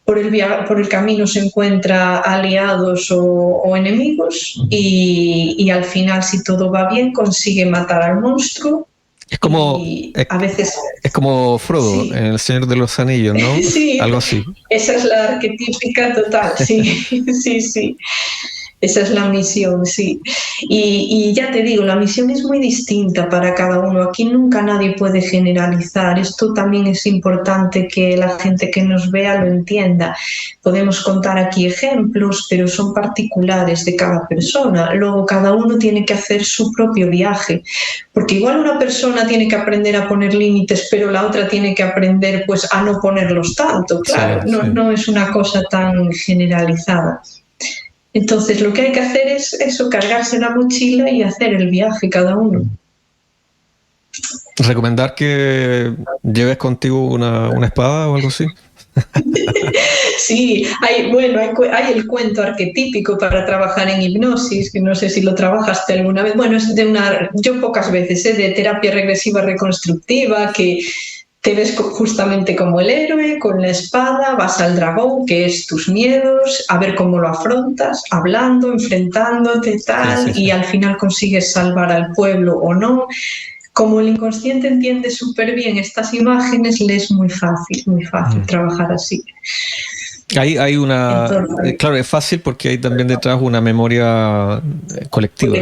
S2: Por el camino se encuentra aliados o enemigos y al final, si todo va bien, consigue matar al monstruo.
S1: Es como Frodo en El Señor de los Anillos, ¿no?
S2: Sí,
S1: algo así.
S2: Esa es la arquetípica total, sí. Esa es la misión, sí. Y ya te digo, la misión es muy distinta para cada uno. Aquí nunca nadie puede generalizar. Esto también es importante que la gente que nos vea lo entienda. Podemos contar aquí ejemplos, pero son particulares de cada persona. Luego cada uno tiene que hacer su propio viaje. Porque igual una persona tiene que aprender a poner límites, pero la otra tiene que aprender pues a no ponerlos tanto. Claro, no es una cosa tan generalizada. Entonces lo que hay que hacer es eso, cargarse la mochila y hacer el viaje cada uno.
S1: ¿Recomendar que lleves contigo una espada o algo así?
S2: Sí, hay el cuento arquetípico para trabajar en hipnosis, que no sé si lo trabajaste alguna vez. Bueno, es yo pocas veces, de terapia regresiva reconstructiva, que te ves justamente como el héroe, con la espada, vas al dragón, que es tus miedos, a ver cómo lo afrontas, hablando, enfrentándote, tal, y al final consigues salvar al pueblo o no. Como el inconsciente entiende súper bien estas imágenes, le es muy fácil trabajar así.
S1: Hay una...
S2: Entonces,
S1: claro, es fácil porque hay también detrás una memoria colectiva.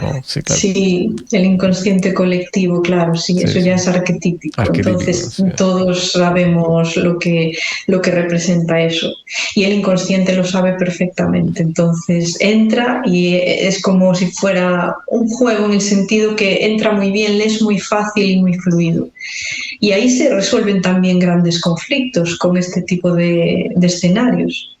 S1: ¿No? Sí, claro.
S2: Sí, el inconsciente colectivo, claro, sí, eso ya es arquetípico. Entonces todos sabemos lo que representa eso. Y el inconsciente lo sabe perfectamente. Entonces entra y es como si fuera un juego, en el sentido que entra muy bien, le es muy fácil y muy fluido. Y ahí se resuelven también grandes conflictos con este tipo de escenarios.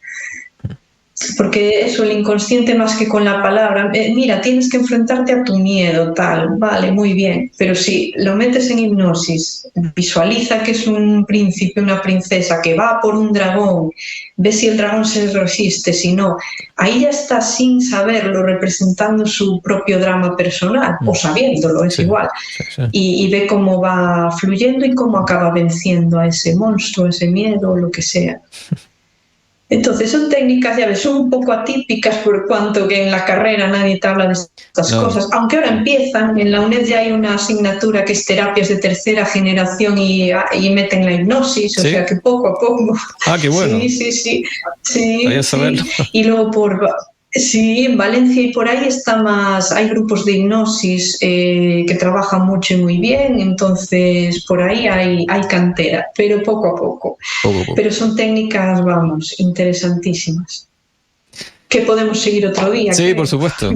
S2: Porque eso, el inconsciente, más que con la palabra, mira, tienes que enfrentarte a tu miedo, tal, vale, muy bien, pero si lo metes en hipnosis, visualiza que es un príncipe, una princesa que va por un dragón, ve si el dragón se resiste, si no, ahí ya está, sin saberlo, representando su propio drama personal, o sabiéndolo, es igual, y ve cómo va fluyendo y cómo acaba venciendo a ese monstruo, ese miedo, o lo que sea. Entonces son técnicas, ya ves, son un poco atípicas por cuanto que en la carrera nadie te habla de estas cosas, aunque ahora empiezan, en la UNED ya hay una asignatura que es terapias de tercera generación y meten la hipnosis, o sea que poco a poco.
S1: Qué bueno.
S2: Sí.
S1: Saberlo.
S2: Y luego sí, en Valencia y por ahí está más, hay grupos de hipnosis que trabajan mucho y muy bien, entonces por ahí hay cantera, pero poco a poco. Pero son técnicas, vamos, interesantísimas, que podemos seguir otro día.
S1: Sí, creo. Por supuesto.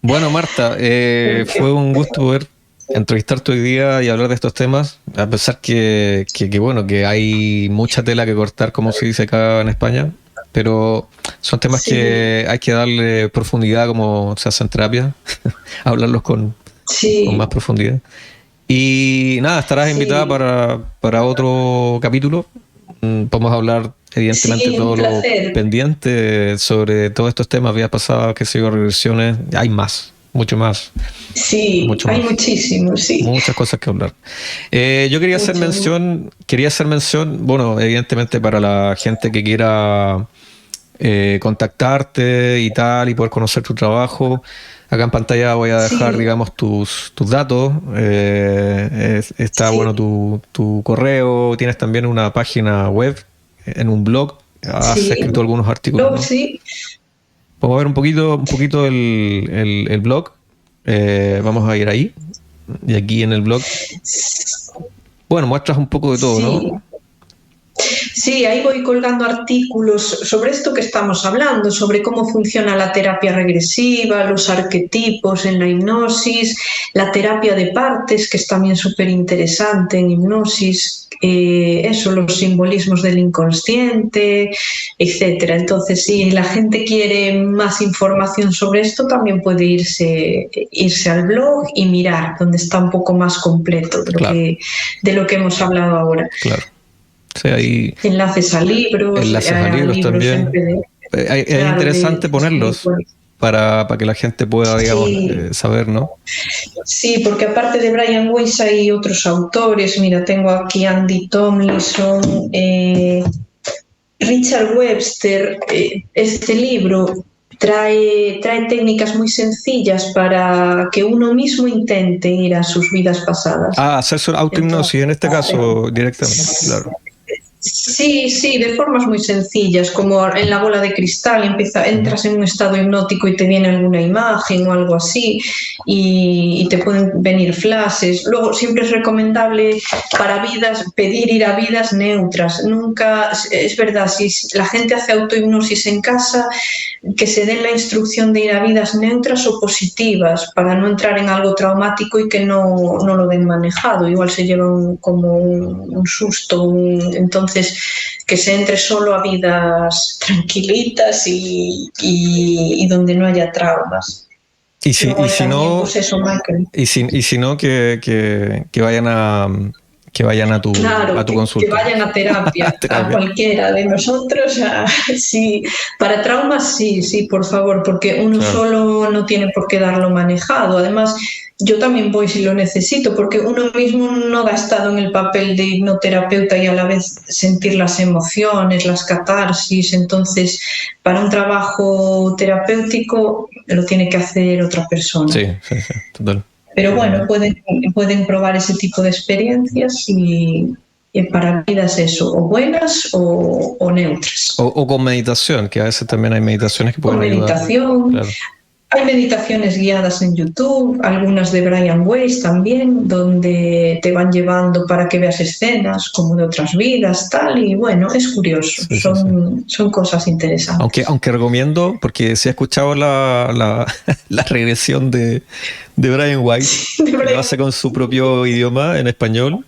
S1: Bueno, Marta, fue un gusto poder entrevistarte hoy día y hablar de estos temas, a pesar que bueno, que hay mucha tela que cortar, como se dice acá en España. Pero son temas que hay que darle profundidad, como se hace en terapia, hablarlos con más profundidad. Y nada, estarás invitada para otro capítulo. Podemos hablar, evidentemente, todo lo pendiente sobre todos estos temas, vidas pasadas, qué sé yo, regresiones. Hay más, mucho más.
S2: Sí, hay muchísimos, sí.
S1: Muchas cosas que hablar. Yo quería hacer mención, bueno, evidentemente para la gente que quiera contactarte y tal, y poder conocer tu trabajo. Acá en pantalla voy a dejar, digamos, tus datos. Está bueno tu correo. Tienes también una página web en un blog. Has escrito algunos artículos, ¿no?
S2: Sí.
S1: Vamos a ver un poquito el blog. Vamos a ir ahí. Y aquí en el blog, bueno, muestras un poco de todo, ¿no?
S2: Sí, ahí voy colgando artículos sobre esto que estamos hablando, sobre cómo funciona la terapia regresiva, los arquetipos en la hipnosis, la terapia de partes, que es también súper interesante en hipnosis, los simbolismos del inconsciente, etcétera. Entonces, si la gente quiere más información sobre esto, también puede irse al blog y mirar, donde está un poco más completo de lo que hemos hablado ahora.
S1: Claro. Sí, hay
S2: enlaces a libros.
S1: Enlaces a libros también. Es interesante ponerlos para que la gente pueda, digamos, saber, ¿no?
S2: Sí, porque aparte de Brian Weiss hay otros autores. Mira, tengo aquí Andy Tomlinson, Richard Webster. Este libro trae técnicas muy sencillas para que uno mismo intente ir a sus vidas pasadas.
S1: Hacer su autohipnosis en este caso directamente, claro.
S2: Sí, de formas muy sencillas, como en la bola de cristal, entras en un estado hipnótico y te viene alguna imagen o algo así, y te pueden venir flashes. Luego siempre es recomendable para pedir ir a vidas neutras. Nunca, es verdad, si la gente hace autohipnosis en casa, que se den la instrucción de ir a vidas neutras o positivas, para no entrar en algo traumático y que no lo den manejado. Igual se lleva como un susto, entonces que se entre solo a vidas tranquilitas y donde no haya traumas.
S1: Y si no, que vayan a tu consulta.
S2: Que vayan a terapia, a cualquiera de nosotros. Sí, para traumas sí, por favor, porque uno solo no tiene por qué darlo manejado. Además, yo también voy si lo necesito, porque uno mismo no ha estado en el papel de hipnoterapeuta y a la vez sentir las emociones, las catarsis. Entonces, para un trabajo terapéutico lo tiene que hacer otra persona.
S1: Sí, total.
S2: Pero bueno, pueden probar ese tipo de experiencias y para vidas eso, o buenas o neutras.
S1: O con meditación, que a veces también hay meditaciones que pueden ayudar.
S2: Con meditación. Claro. Hay meditaciones guiadas en YouTube, algunas de Brian Weiss también, donde te van llevando para que veas escenas como de otras vidas, tal, y bueno, es curioso, son cosas interesantes.
S1: Aunque recomiendo, porque si he escuchado la regresión de Brian Weiss, que lo hace con su propio idioma en español,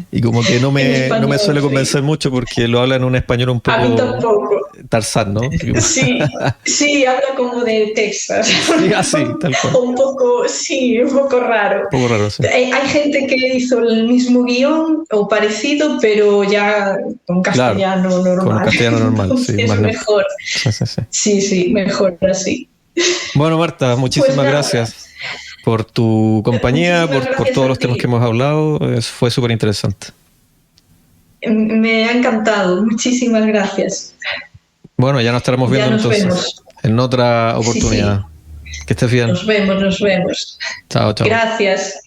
S1: y como que no me suele convencer mucho porque lo habla en un español un poco Tarzán, ¿no?
S2: Sí, habla como de Texas.
S1: Sí, así, tal cual.
S2: Un poco raro.
S1: Un poco raro, sí.
S2: Hay gente que hizo el mismo guión o parecido, pero ya con castellano normal.
S1: Con castellano normal,
S2: entonces,
S1: sí.
S2: Es mejor. Sí, mejor así.
S1: Bueno, Marta, muchísimas gracias por tu compañía, por todos los temas que hemos hablado. Fue súper interesante.
S2: Me ha encantado. Muchísimas gracias.
S1: Bueno, ya nos estaremos viendo entonces en otra oportunidad. Que estés bien.
S2: Nos vemos.
S1: Chao.
S2: Gracias.